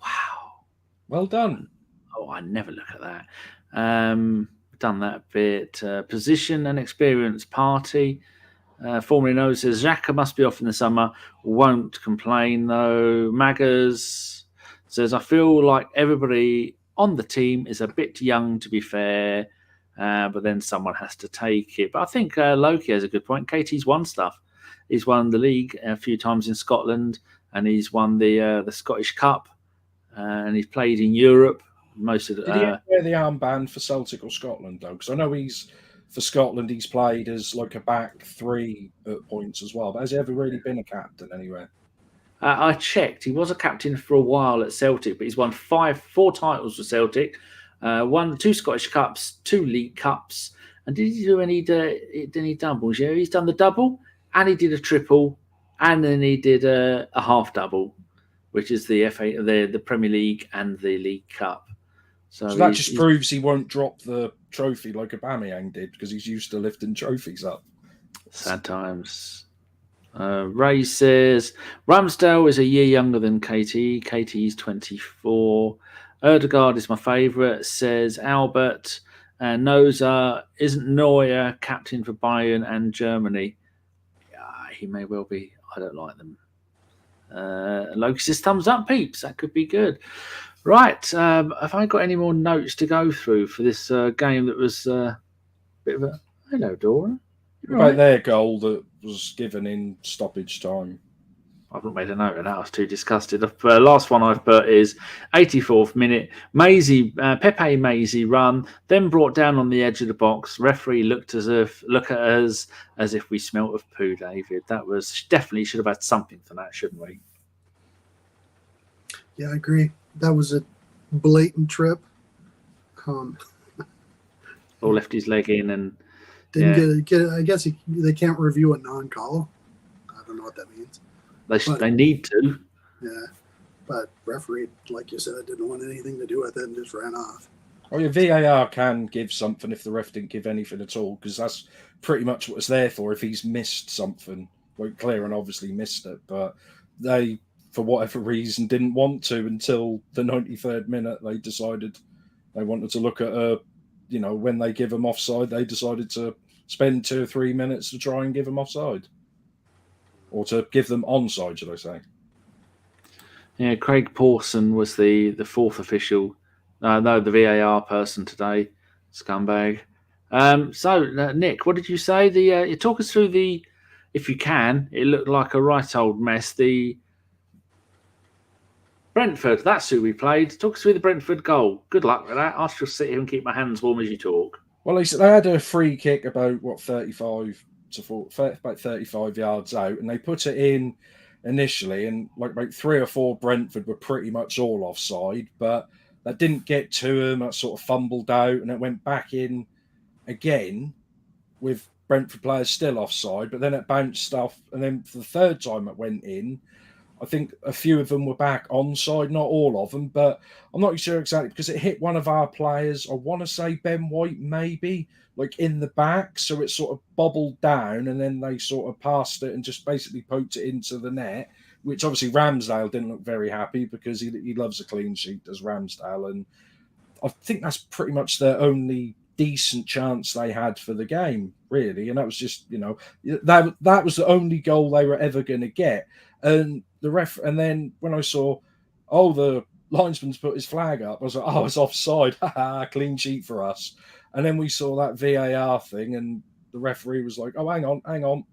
Wow. Well done. Oh, I never look at that. Done that bit. Position and experience Partey. Formerly known says Xhaka must be off in the summer. Won't complain though. Maggers says I feel like everybody on the team is a bit young to be fair, but then someone has to take it. But I think Loki has a good point. Katie's won stuff. He's won the league a few times in Scotland, and he's won the Scottish Cup, and he's played in Europe. Most of the, Did he ever wear the armband for Celtic or Scotland, though? Because I know for Scotland, he's played as like a back three at points as well. But has he ever really been a captain anywhere? I checked. He was a captain for a while at Celtic, but he's won 4 titles for Celtic. Won 2 Scottish Cups, 2 League Cups. And did he do any doubles? Yeah, he's done the double, and he did a triple, and then he did a half double, which is the FA, the Premier League and the League Cup. So that just proves he won't drop the trophy like Aubameyang did because he's used to lifting trophies up. Sad times. Ray says Ramsdale is a year younger than Katie. Katie's 24. Erdegaard is my favourite, says Albert. Noza, isn't Neuer captain for Bayern and Germany? Yeah, he may well be. I don't like them. Loki says thumbs up, peeps. That could be good. Right. Have I got any more notes to go through for this game that was a bit of a... Hello, Dora. About their goal that was given in stoppage time. I've not made a note of that. I was too disgusted. The last one I've put is 84th minute. Pepe Maisie run, then brought down on the edge of the box. Referee look at us as if we smelt of poo, David. That was definitely should have had something for that, shouldn't we? Yeah, I agree. That was a blatant trip. All left his leg in and didn't get it. I guess they can't review a non-call. I don't know what that means. They need to. Yeah, but referee, like you said, didn't want anything to do with it and just ran off. Oh, yeah, VAR can give something if the ref didn't give anything at all, because that's pretty much what it's there for. If he's missed something, like Kieran obviously missed it, but they, for whatever reason, didn't want to until the 93rd minute. They decided they wanted to look at when they give them offside, they decided to spend 2 or 3 minutes to try and give them offside. Or to give them onside, should I say. Yeah, Craig Pawson was the 4th official. No, the VAR person today. Scumbag. So, Nick, what did you say? You talk us through if you can, it looked like a right old mess. The Brentford, that's who we played. Talk us through the Brentford goal. Good luck with that. I'll just sit here and keep my hands warm as you talk. Well, they had a free kick about, 35 about 35 yards out, and they put it in initially, and like about 3 or 4 Brentford were pretty much all offside, but that didn't get to them. That sort of fumbled out, and it went back in again with Brentford players still offside, but then it bounced off, and then for the third time it went in. I think a few of them were back onside, not all of them, but I'm not sure exactly because it hit one of our players. I want to say Ben White, maybe, like in the back. So it sort of bobbled down, and then they sort of passed it and just basically poked it into the net, which obviously Ramsdale didn't look very happy because he loves a clean sheet, does Ramsdale. And I think that's pretty much their only decent chance they had for the game, really. And that was just, that was the only goal they were ever going to get. And and then when I saw, the linesman's put his flag up, I was like, it's offside. Clean sheet for us. And then we saw that VAR thing, and the referee was like, hang on.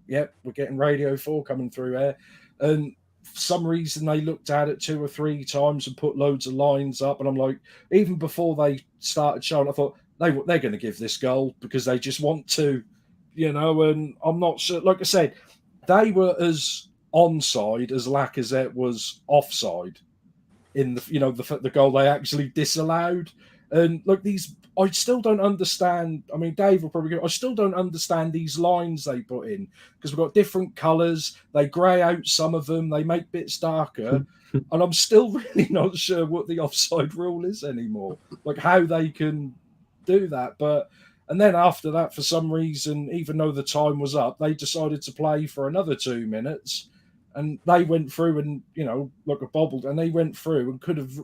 Yep, we're getting Radio 4 coming through here. And for some reason, they looked at it 2 or 3 times and put loads of lines up. And I'm like, even before they started showing, I thought, they're going to give this goal because they just want to, and I'm not sure. Like I said, they were as onside as Lacazette was offside in the goal they actually disallowed. And look, I still don't understand. I mean, Dave will probably go, I still don't understand these lines they put in because we've got different colours. They grey out some of them. They make bits darker. And I'm still really not sure what the offside rule is anymore, like how they can do that. And then after that, for some reason, even though the time was up, they decided to play for another 2 minutes, and they went through and like a bobbled, and they went through and could have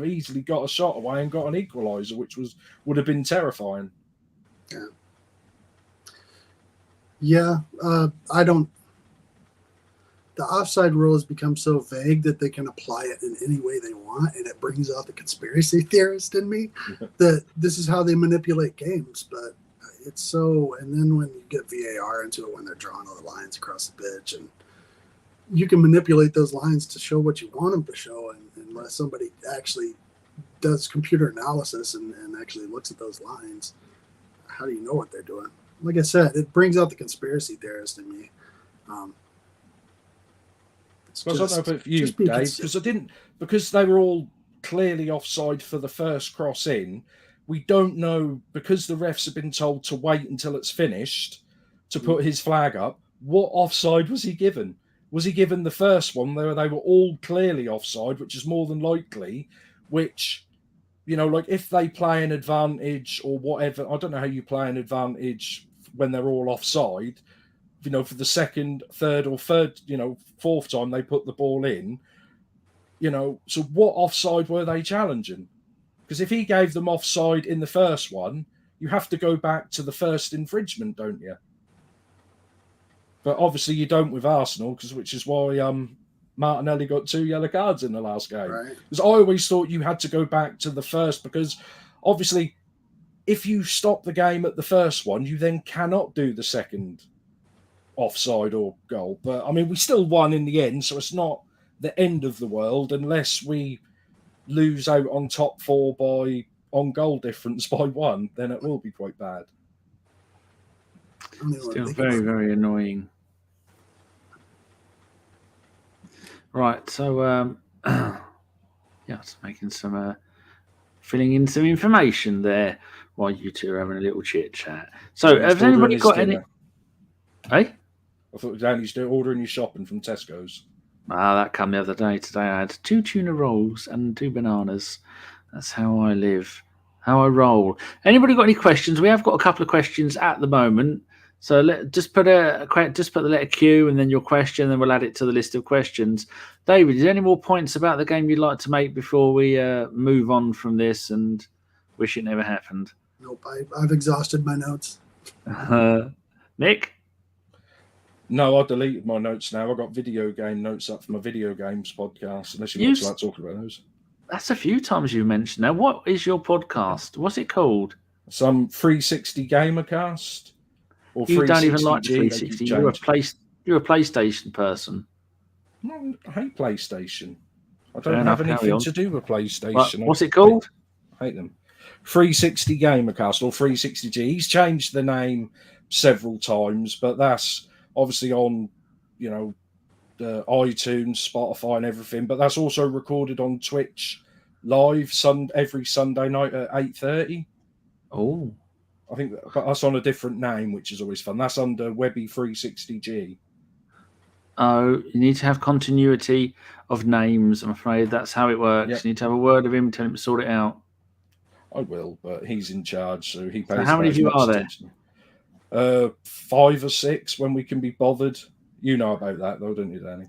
easily got a shot away and got an equaliser, which would have been terrifying. I don't. The offside rule has become so vague that they can apply it in any way they want, and it brings out the conspiracy theorist in me that this is how they manipulate games. But it's so, and then when you get VAR into it, when they're drawing all the lines across the pitch, and you can manipulate those lines to show what you want them to show, and unless somebody actually does computer analysis and actually looks at those lines, how do you know what they're doing? Like I said, it brings out the conspiracy theorist in me. I don't know about you, Dave, because they were all clearly offside for the first cross in. We don't know, because the refs have been told to wait until it's finished to put his flag up. What offside was he given? Was he given the first one where they were all clearly offside, which is more than likely, which, like if they play an advantage or whatever, I don't know how you play an advantage when they're all offside, for the second, third, fourth time they put the ball in, so what offside were they challenging? Because if he gave them offside in the first one, you have to go back to the first infringement, don't you? But obviously you don't with Arsenal, which is why Martinelli got 2 yellow cards in the last game. Right. Because I always thought you had to go back to the first, because obviously if you stop the game at the first one, you then cannot do the second offside or goal. But I mean, we still won in the end, so it's not the end of the world unless we lose out on top 4 on goal difference by 1, then it will be quite bad. Still very, very annoying. Right, so just making some filling in some information there while you two are having a little chit chat. So has anybody got any? Hey? I thought Danny's ordering your shopping from Tesco's. That came the other day. Today I had 2 tuna rolls and 2 bananas. That's how I live, how I roll. Anybody got any questions? We have got a couple of questions at the moment. So just put the letter Q and then your question, and then we'll add it to the list of questions. David, is there any more points about the game you'd like to make before we move on from this and wish it never happened? Nope, I've exhausted my notes. Nick? No, I deleted my notes now. I've got video game notes up for my video games podcast, unless you want to talking about those. That's a few times you mentioned. Now, what is your podcast? What's it called? Some 360 Gamercast. Or you don't even like the 360. You're a PlayStation person. No, I hate PlayStation. I don't have anything to do with PlayStation. What's it called? I hate them. 360 Gamercast or 360G. He's changed the name several times, but that's obviously on, the iTunes, Spotify, and everything. But that's also recorded on Twitch live every Sunday night at 8:30. Oh, I think that's on a different name, which is always fun. That's under Webby360G. Oh, you need to have continuity of names. I'm afraid that's how it works. Yep. You need to have a word of him, tell him to sort it out. I will, but he's in charge, so he pays. So how many of you are there? 5 or 6 when we can be bothered. You know about that, though, don't you, Danny?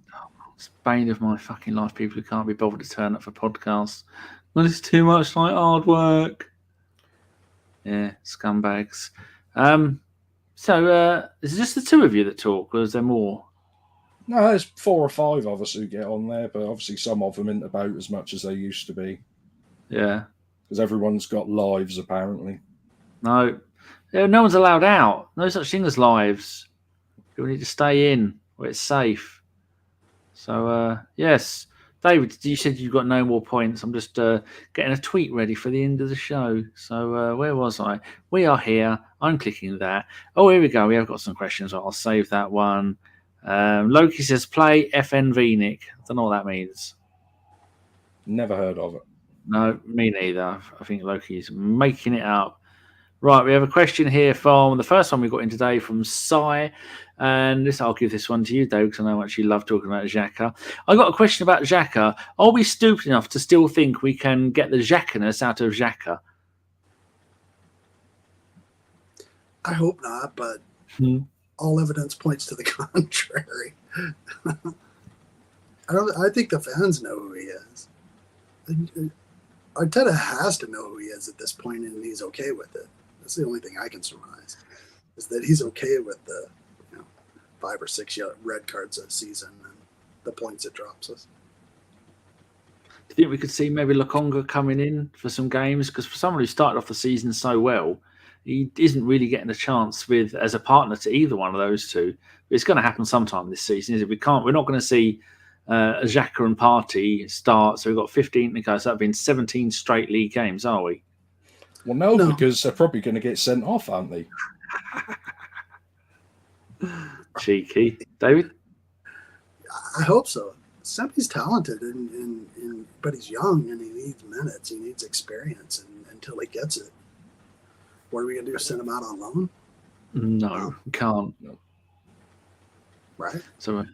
It's the bane of my fucking life. People who can't be bothered to turn up for podcasts. Well, it's too much like hard work. Yeah, scumbags. So is it just the two of you that talk, or is there more? No, there's 4 or 5 of us who get on there, but obviously some of them ain't about as much as they used to be. Yeah. Because everyone's got lives, apparently. No. Yeah, no one's allowed out. No such thing as lives. People need to stay in where it's safe. So, yes. David, you said you've got no more points. I'm just getting a tweet ready for the end of the show. So where was I? We are here. I'm clicking that. Oh, here we go. We have got some questions. I'll save that one. Loki says, play FNV, Nick. I don't know what that means. Never heard of it. No, me neither. I think Loki's making it up. Right, we have a question here from the first one we got in today from Sai. And I'll give this one to you, Dave, because I know how much you love talking about Xhaka. I got a question about Xhaka. Are we stupid enough to still think we can get the Xhakaness out of Xhaka? I hope not, but all evidence points to the contrary. I think the fans know who he is. Arteta has to know who he is at this point, and he's okay with it. That's the only thing I can surmise, is that he's okay with the 5 or 6 red cards a season and the points it drops us. Do you think we could see maybe Lokonga coming in for some games? Because for someone who started off the season so well, he isn't really getting a chance as a partner to either one of those two. But it's going to happen sometime this season, is it? We're not going to see Xhaka and Partey start. So we've got 15 to go. So that'd been 17 straight league games, are we? Well, no, because they're probably going to get sent off, aren't they? Cheeky. David? I hope so. Sambi's talented, but he's young and he needs minutes. He needs experience until he gets it. What are we going to do? Send him out on loan? No, can't. No. Right? So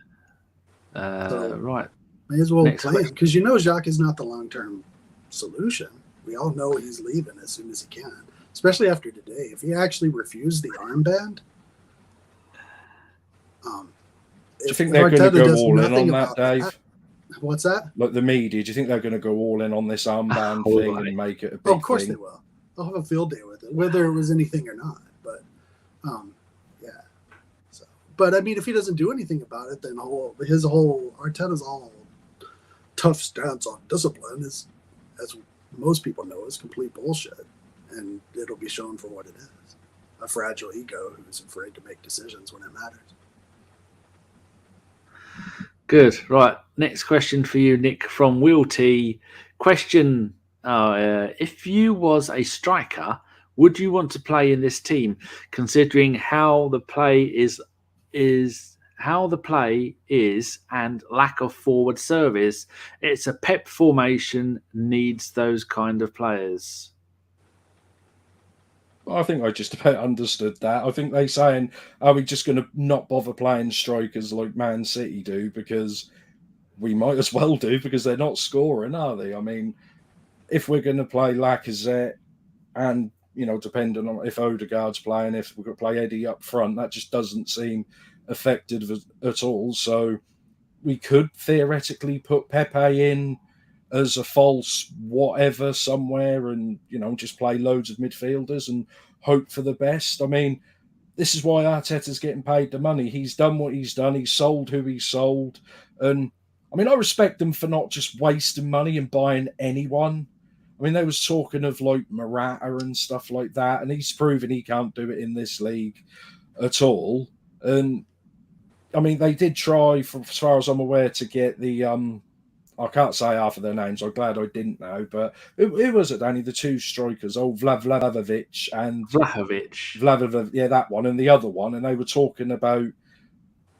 right. May as well Next play him, because Xhaka is not the long-term solution. We all know he's leaving as soon as he can, especially after today. If he actually refused the armband, do you think they're going to go all in on that, Dave? What's that? Like the media, do you think they're going to go all in on this armband thing and make it a big thing? Of course they will. They'll have a field day with it, whether it was anything or not. But, yeah. So, but I mean, if he doesn't do anything about it, then Arteta's all tough stance on discipline is, as most people know, is complete bullshit, and it'll be shown for what it is: a fragile ego who's afraid to make decisions when it matters. Good. Right. Next question for you, Nick, from Will T. Question: if you was a striker, would you want to play in this team? Considering how the play is and lack of forward service, it's a Pep formation needs those kind of players. I think I just about understood that. I think they're saying, are we just going to not bother playing strikers like Man City do? Because we might as well do, because they're not scoring, are they? I mean, if we're going to play Lacazette and, depending on if Odegaard's playing, if we're going to play Eddie up front, that just doesn't seem effective at all. So we could theoretically put Pepe in as a false whatever somewhere and, just play loads of midfielders and hope for the best. I mean, this is why Arteta's getting paid the money. He's done what he's done. He's sold who he's sold. And, I mean, I respect them for not just wasting money and buying anyone. I mean, they was talking of, like, Morata and stuff like that, and he's proven he can't do it in this league at all. And, I mean, they did try, as far as I'm aware, to get the I can't say half of their names. I'm glad I didn't know. But who was it, Danny? The two strikers, Vlahovic and Vlahovic. Yeah, that one, and the other one. And they were talking about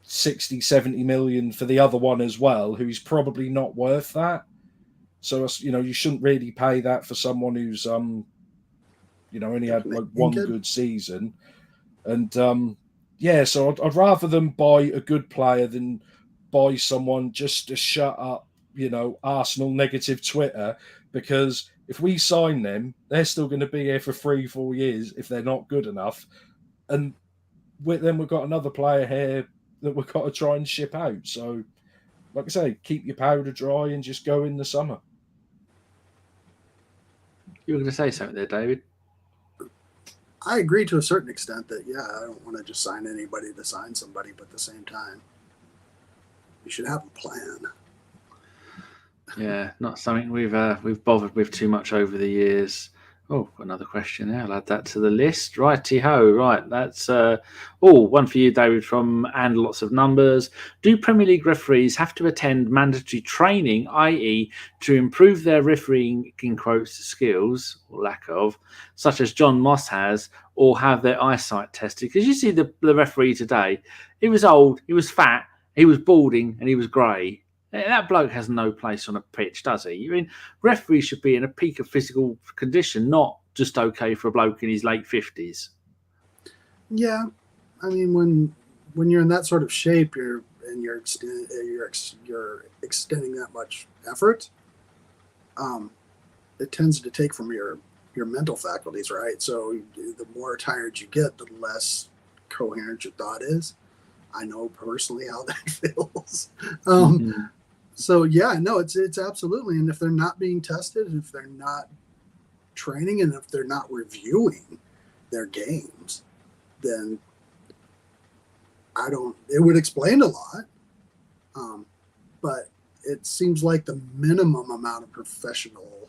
60, 70 million for the other one as well, who's probably not worth that. So, you shouldn't really pay that for someone who's, only had like one good season. And, so I'd rather them buy a good player than buy someone just to shut up, Arsenal negative Twitter, because if we sign them, they're still going to be here for 3-4 years if they're not good enough. And then we've got another player here that we've got to try and ship out. So, like I say, keep your powder dry and just go in the summer. You were going to say something there, David? I agree to a certain extent that, I don't want to just sign anybody to sign somebody, but at the same time, you should have a plan. Yeah, not something we've bothered with too much over the years. Oh, another question there. I'll add that to the list. Righty-ho. Right, that's one for you, David, from And Lots of Numbers. Do Premier League referees have to attend mandatory training, i.e. to improve their refereeing, in quotes, skills, or lack of, such as John Moss has, or have their eyesight tested? Because you see the referee today, he was old, he was fat, he was balding, and he was grey. That bloke has no place on a pitch, does he? I mean, referees should be in a peak of physical condition, not just okay for a bloke in his late 50s. Yeah, I mean, when you're in that sort of shape, you're extending that much effort. It tends to take from your mental faculties, right? So the more tired you get, the less coherent your thought is. I know personally how that feels. So it's absolutely. And if they're not being tested, if they're not training, and if they're not reviewing their games, then it would explain a lot. But it seems like the minimum amount of professional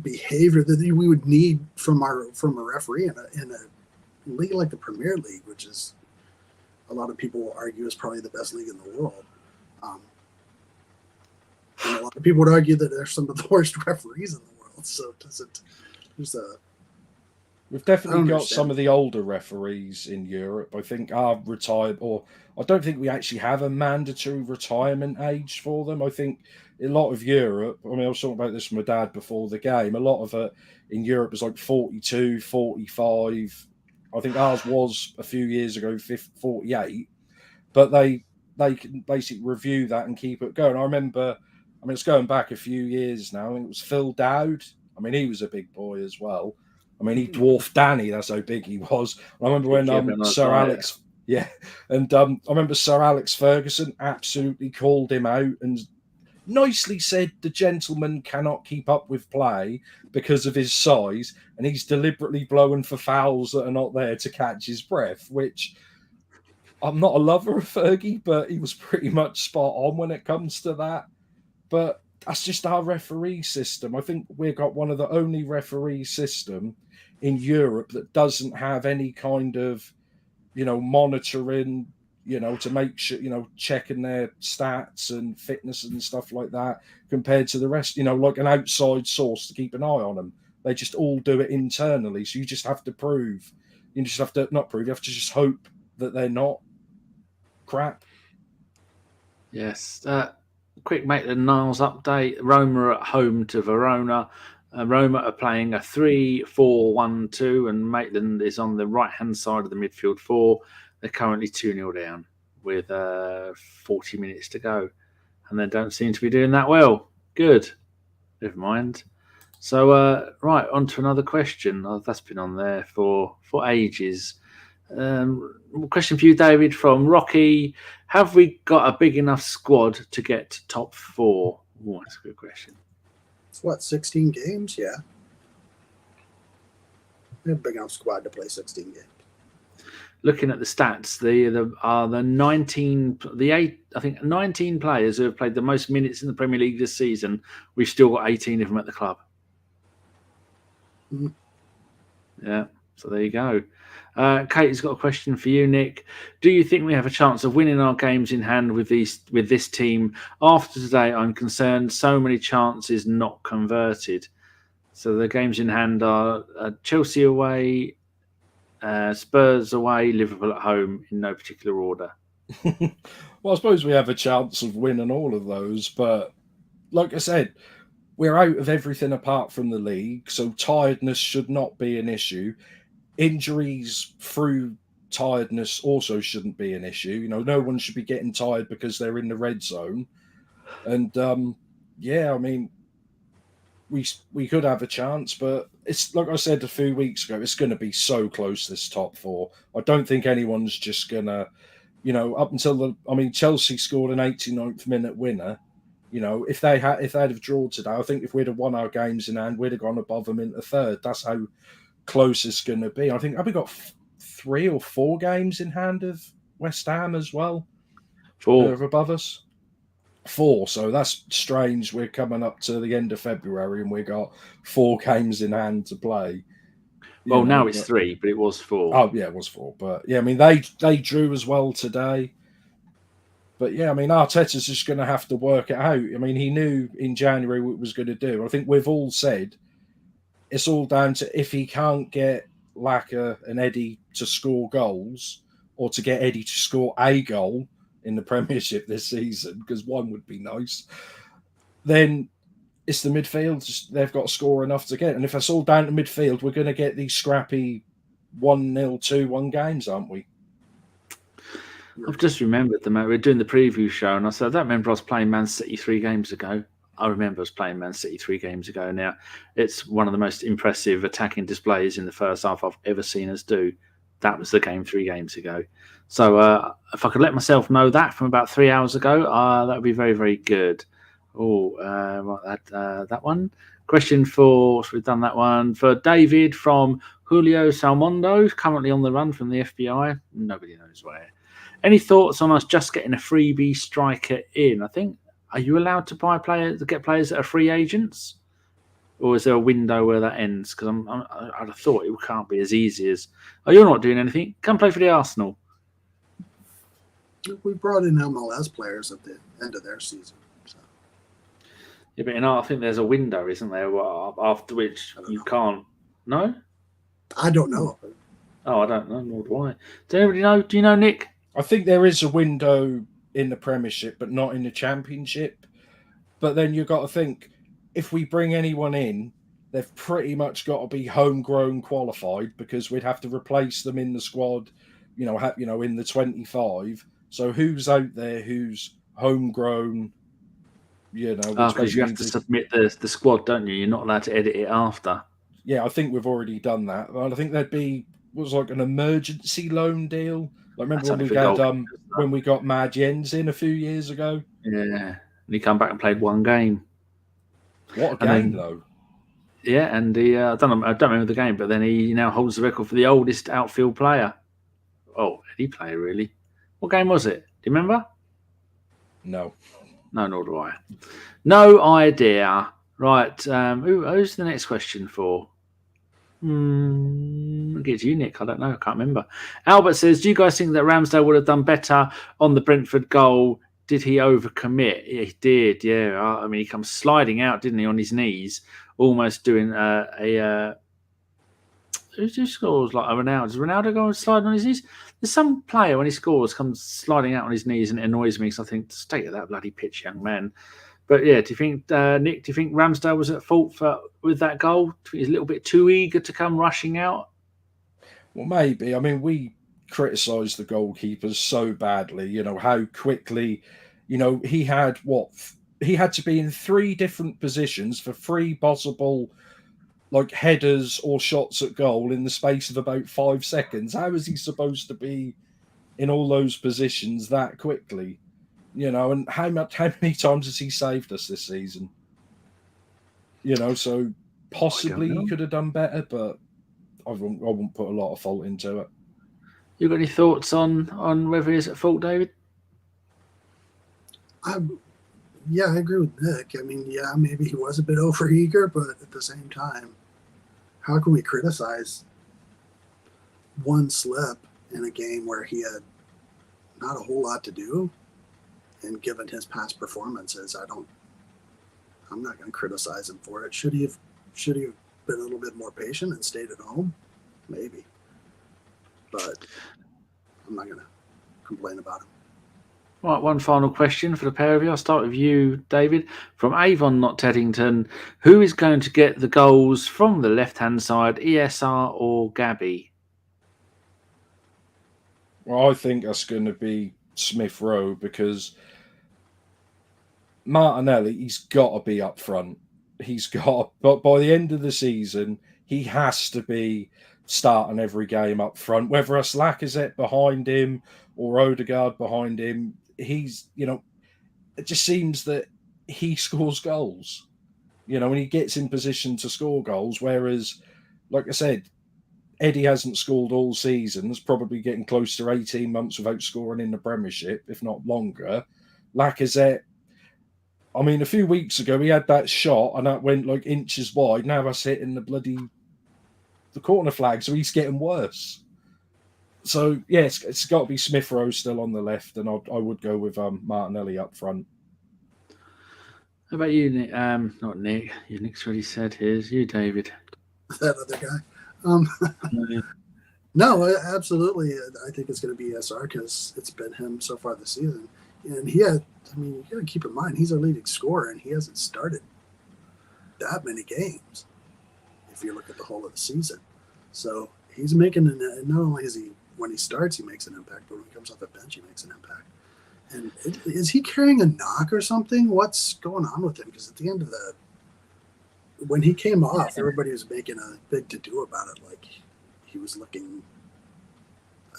behavior that we would need from a referee in a league like the Premier League, which is a lot of people will argue is probably the best league in the world. And a lot of people would argue that they're some of the worst referees in the world. So we've definitely got some of the older referees in Europe. I think are retired, or I don't think we actually have a mandatory retirement age for them. I think a lot of Europe, I was talking about this with my dad before the game, a lot of it in Europe is like 42, 45. I think ours was a few years ago 48, but they can basically review that and keep it going. I remember, it's going back a few years now. I think it was Phil Dowd. He was a big boy as well. He dwarfed Danny. That's how big he was. I remember when Sir Alex, and I remember Sir Alex Ferguson absolutely called him out and nicely said the gentleman cannot keep up with play because of his size, and he's deliberately blowing for fouls that are not there to catch his breath, which I'm not a lover of Fergie, but he was pretty much spot on when it comes to that. But that's just our referee system. I think we've got one of the only referee system in Europe that doesn't have any kind of, monitoring, to make sure, checking their stats and fitness and stuff like that compared to the rest, like an outside source to keep an eye on them. They just all do it internally. So you just have to prove, you have to just hope that they're not crap. Yes. Quick Maitland-Niles update. Roma at home to Verona. Roma are playing a 3-4-1-2, and Maitland is on the right-hand side of the midfield four. They're currently 2-0 down with 40 minutes to go, and they don't seem to be doing that well. Good. Never mind. So, right, on to another question. That's been on there for ages. Question for you, David, from Rocky. Have we got a big enough squad to get top four? Oh, that's a good question. It's 16 games? Yeah. We have a big enough squad to play 16 games. Looking at the stats, I think 19 players who have played the most minutes in the Premier League this season. We've still got 18 of them at the club. Mm-hmm. Yeah. So there you go. Katie's got a question for you, Nick. Do you think we have a chance of winning our games in hand with this team? After today, I'm concerned so many chances not converted. So the games in hand are Chelsea away, Spurs away, Liverpool at home, in no particular order. Well, I suppose we have a chance of winning all of those, but like I said, we're out of everything apart from the league, so tiredness should not be an issue. Injuries through tiredness also shouldn't be an issue. No one should be getting tired because they're in the red zone. And I mean, we could have a chance, but it's like I said a few weeks ago, it's going to be so close, this top four. I don't think anyone's just going to, up until Chelsea scored an 89th minute winner. If they'd have drawn today, I think if we'd have won our games in hand, we'd have gone above them into third. That's how close it's going to be. I think, have we got 3 or 4 games in hand of West Ham as well? 4. Above us? 4. So that's strange. We're coming up to the end of February and we got 4 games in hand to play. Well, now it's 3, but it was 4. Oh, yeah, it was 4. But yeah, I mean, they drew as well today. But yeah, I mean, Arteta's just going to have to work it out. I mean, he knew in January what he was going to do. I think we've all said it's all down to if he can't get Laka and Eddie to score goals, or to get Eddie to score a goal in the Premiership this season, because one would be nice, then it's the midfield. They've got to score enough to get. And if it's all down to midfield, we're going to get these scrappy 1-0, 2-1 games, aren't we? I've just remembered we were doing the preview show, and I said, I don't remember us playing Man City 3 games ago. I remember us playing Man City 3 games ago. Now, it's one of the most impressive attacking displays in the first half I've ever seen us do. That was the game 3 games ago. So if I could let myself know that from about 3 hours ago, that would be very, very good. That one. Question for, so we've done that one. For David from Julio Salmondo, currently on the run from the FBI. Nobody knows where. Any thoughts on us just getting a freebie striker in? I think, are you allowed to get players that are free agents? Or is there a window where that ends? Because I'd have thought it can't be as easy as, you're not doing anything. Come play for the Arsenal. We brought in MLS players at the end of their season. So. Yeah, but I think there's a window, isn't there? After which you can't. No? I don't know. Oh, I don't know. Nor do I. Does anybody know? Do you know, Nick? I think there is a window in the Premiership, but not in the Championship. But then you've got to think, if we bring anyone in, they've pretty much got to be homegrown qualified, because we'd have to replace them in the squad, in the 25. So who's out there who's homegrown? Because you have to submit the squad, don't you? You're not allowed to edit it after. Yeah, I think we've already done that. And I think there'd be like an emergency loan deal. Like, remember when we got Mad Jens in a few years ago? Yeah, and he come back and played 1 game. What a game, though! Yeah, and I don't remember the game, but then he now holds the record for the oldest outfield player. Oh, any player really? What game was it? Do you remember? No, nor do I. No idea. Right, who's the next question for? I'll get to you, Nick. I don't know. I can't remember. Albert says, do you guys think that Ramsdale would have done better on the Brentford goal? Did he overcommit? Yeah, he did, yeah. I mean, he comes sliding out, didn't he, on his knees, almost doing who scores like a Ronaldo? Does Ronaldo go and slide on his knees? There's some player, when he scores, comes sliding out on his knees, and it annoys me, because I think, stay at that bloody pitch, young man. But yeah, do you think, Nick, Ramsdale was at fault with that goal? Do you think he's a little bit too eager to come rushing out? Well, maybe. I mean, we criticised the goalkeepers so badly, how quickly, he had to be in 3 different positions for 3 possible headers or shots at goal in the space of about 5 seconds. How is he supposed to be in all those positions that quickly? And how many times has he saved us this season? So possibly he could have done better, but I wouldn't put a lot of fault into it. You got any thoughts on whether he's at fault, David? Yeah, I agree with Nick. I mean, yeah, maybe he was a bit overeager, but at the same time, how can we criticize one slip in a game where he had not a whole lot to do, and given his past performances, I'm not going to criticize him for it. Should he have been a little bit more patient and stayed at home? Maybe, but I'm not going to complain about him. Right, one final question for the pair of you. I'll start with you, David. From Avon Not Teddington, who is going to get the goals from the left-hand side, ESR or Gabby? Well, I think that's going to be Smith Rowe, because Martinelli, he's got to be up front. But by the end of the season, he has to be starting every game up front, whether it's Lacazette behind him or Odegaard behind him. He's, it just seems that he scores goals, when he gets in position to score goals. Whereas, like I said, Eddie hasn't scored all season. It's probably getting close to 18 months without scoring in the Premiership, if not longer. Lacazette, I mean, a few weeks ago, he had that shot and that went like inches wide. Now that's hitting the corner flag, so he's getting worse. So, yes, it's got to be Smith Rowe still on the left, and I would go with Martinelli up front. How about you, Nick? Not Nick. Nick's already said his. You, David. That other guy. No, absolutely. I think it's going to be SR because it's been him so far this season. And you got to keep in mind, he's our leading scorer, and he hasn't started that many games if you look at the whole of the season. So he's making not only is he, when he starts, he makes an impact, but when he comes off the bench, he makes an impact. And is he carrying a knock or something? What's going on with him? Because at the end of when he came off, everybody was making a big to-do about it, like he was looking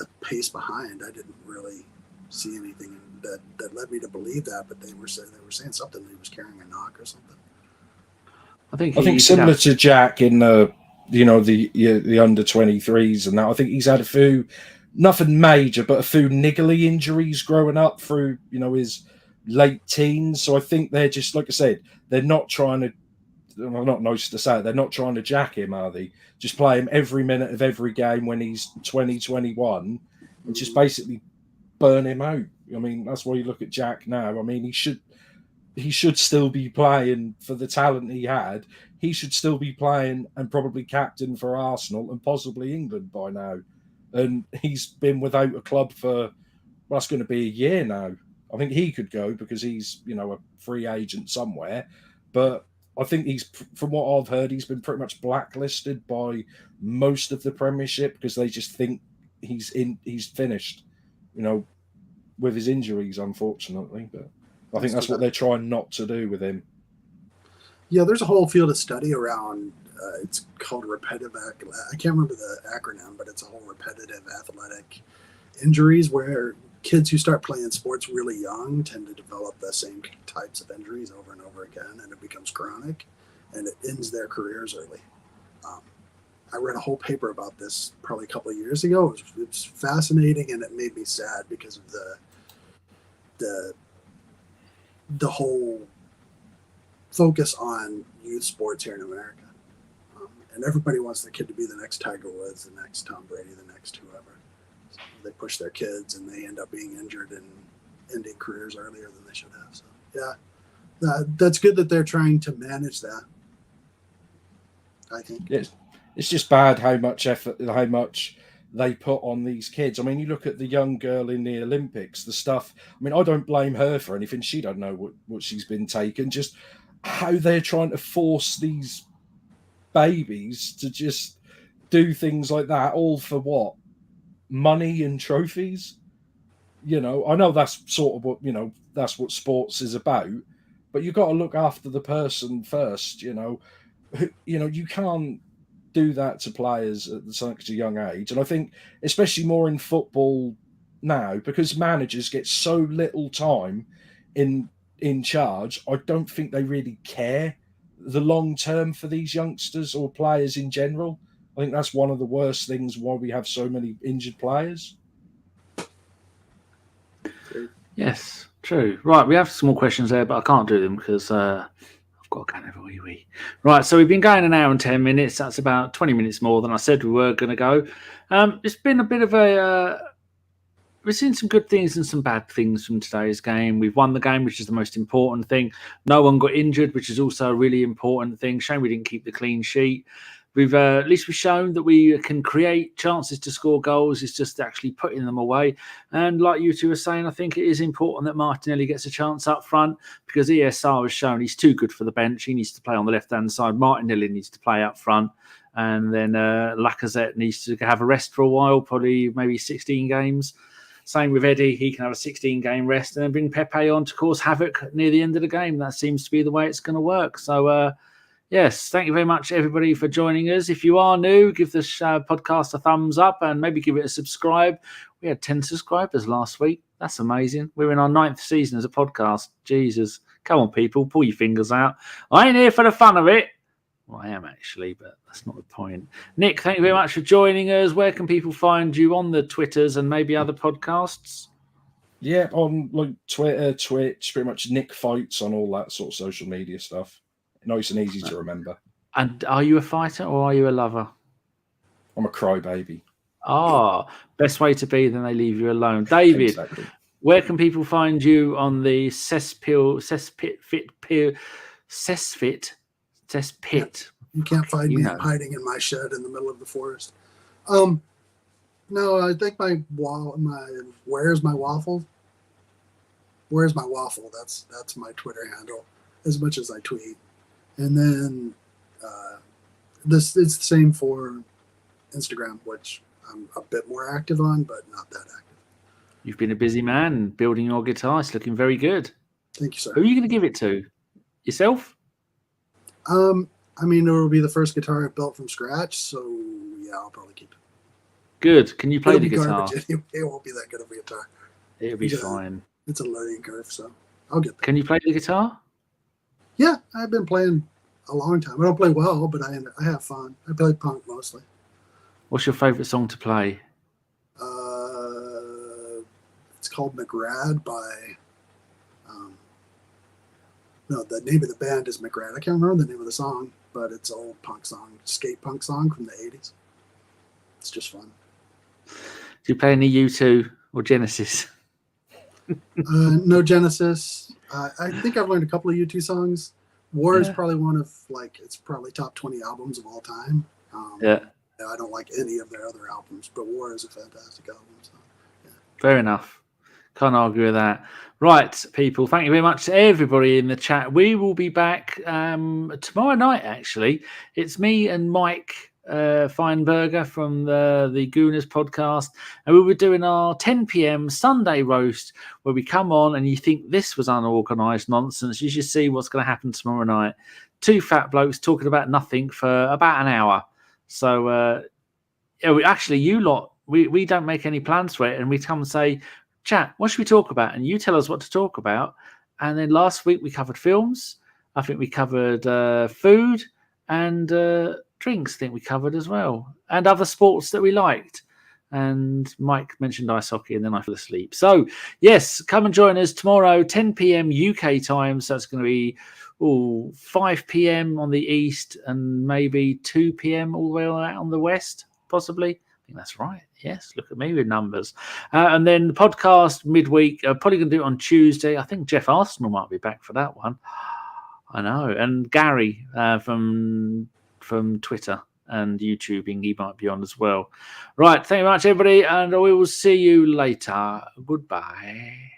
a pace behind. I didn't really see anything that led me to believe that, but they were saying something, that he was carrying a knock or something. I think similar to Jack in the under 23s and that. I think he's had a few, nothing major, but a few niggly injuries growing up through his late teens. So I think they're just, like I said, they're not trying to. Well, not nice to say it, they're not trying to jack him, are they? Just play him every minute of every game when he's 20, 21, and just basically burn him out. I mean, that's why you look at Jack now. I mean, he should still be playing for the talent he had. He should still be playing and probably captain for Arsenal and possibly England by now. And he's been without a club for, that's going to be a year now. I think he could go because he's, a free agent somewhere. But I think from what I've heard, he's been pretty much blacklisted by most of the Premiership because they just think he's finished, with his injuries, unfortunately. But I think that's what they're trying not to do with him. Yeah, there's a whole field of study around. It's called repetitive. I can't remember the acronym, but it's a whole repetitive athletic injuries where kids who start playing sports really young tend to develop the same types of injuries over and over again, and it becomes chronic, and it ends their careers early. I read a whole paper about this probably a couple of years ago. It was fascinating, and it made me sad because of the whole focus on youth sports here in America. And everybody wants their kid to be the next Tiger Woods, the next Tom Brady, the next whoever. So they push their kids, and they end up being injured and ending careers earlier than they should have. So, yeah, that's good that they're trying to manage that, I think. Yes. It's just bad how much effort, how much they put on these kids. I mean, you look at the young girl in the Olympics, the stuff. I mean, I don't blame her for anything. She don't know what she's been taken. Just how they're trying to force these babies to just do things like that, all for what? Money and trophies? I know that's sort of what, that's what sports is about, but you've got to look after the person first, you can't do that to players at such a young age. And I think especially more in football now, because managers get so little time in charge, I don't think they really care the long term for these youngsters or players in general. I think that's one of the worst things why we have so many injured players. Yes, true. Right, we have some more questions there, but I can't do them because I've got to go and have a wee. Right, so we've been going an hour and 10 minutes. That's about 20 minutes more than I said we were going to go. It's been a bit of a... we've seen some good things and some bad things from today's game. We've won the game, which is the most important thing. No one got injured, which is also a really important thing. Shame we didn't keep the clean sheet. At least we've shown that we can create chances to score goals. It's just actually putting them away. And like you two were saying, I think it is important that Martinelli gets a chance up front because ESR has shown he's too good for the bench. He needs to play on the left-hand side. Martinelli needs to play up front. And then Lacazette needs to have a rest for a while, probably maybe 16 games. Same with Eddie. He can have a 16-game rest and then bring Pepe on to cause havoc near the end of the game. That seems to be the way it's going to work. So, yes, thank you very much, everybody, for joining us. If you are new, give this podcast a thumbs up and maybe give it a subscribe. We had 10 subscribers last week. That's amazing. We're in our 9th season as a podcast. Jesus. Come on, people. Pull your fingers out. I ain't here for the fun of it. Well, I am actually, but that's not the point. Nick, thank you very much for joining us. Where can people find you on the Twitters and maybe other podcasts? Yeah, on like Twitter, Twitch, pretty much Nick Fights on all that sort of social media stuff. Nice and easy to remember. And are you a fighter or are you a lover? I'm a crybaby. Best way to be, then they leave you alone. David, exactly. Where can people find you on the Cesspit? You can't find me. I'm hiding in my shed in the middle of the forest. No, I think where's my waffle? Where's my waffle? That's my Twitter handle. As much as I tweet, and then it's the same for Instagram, which I'm a bit more active on, but not that active. You've been a busy man building your guitar. It's looking very good. Thank you, sir. Who are you going to give it to? Yourself? I mean, it will be the first guitar I built from scratch, so yeah, I'll probably keep it. Good. Can you play the guitar? Anyway. It won't be that good of a guitar. It'll be fine. It's a learning curve, so I'll get there. Can you play the guitar? Yeah, I've been playing a long time. I don't play well, but I have fun. I play punk mostly. What's your favorite song to play? It's called McRad by... No, the name of the band is McRad. I can't remember the name of the song, but it's an old punk song, skate punk song from the 80s. It's just fun. Do you play any U2 or Genesis? No Genesis. I think I've learned a couple of U2 songs. War is probably one of, it's probably top 20 albums of all time. I don't like any of their other albums, but War is a fantastic album. So, yeah. Fair enough. Can't argue with that. Right, people, thank you very much to everybody in the chat. We will be back tomorrow night, actually. It's me and Mike Feinberger from the Gooners podcast, and we'll be doing our 10 p.m. Sunday roast where we come on and you think this was unorganised nonsense. You should see what's going to happen tomorrow night. 2 fat blokes talking about nothing for about an hour. So, you lot, we don't make any plans for it, and we come and say, chat, what should we talk about? And you tell us what to talk about. And then last week we covered films. I think we covered food and drinks. I think we covered as well. And other sports that we liked. And Mike mentioned ice hockey and then I fell asleep. So, yes, come and join us tomorrow, 10 p.m. UK time. So it's going to be 5 p.m. on the east and maybe 2 p.m. all the way on the west, possibly. I think that's right. Yes, look at me with numbers. And then the podcast midweek, probably going to do it on Tuesday. I think Jeff Arsenal might be back for that one. I know. And Gary from Twitter and YouTubing, he might be on as well. Right, thank you very much, everybody, and we will see you later. Goodbye.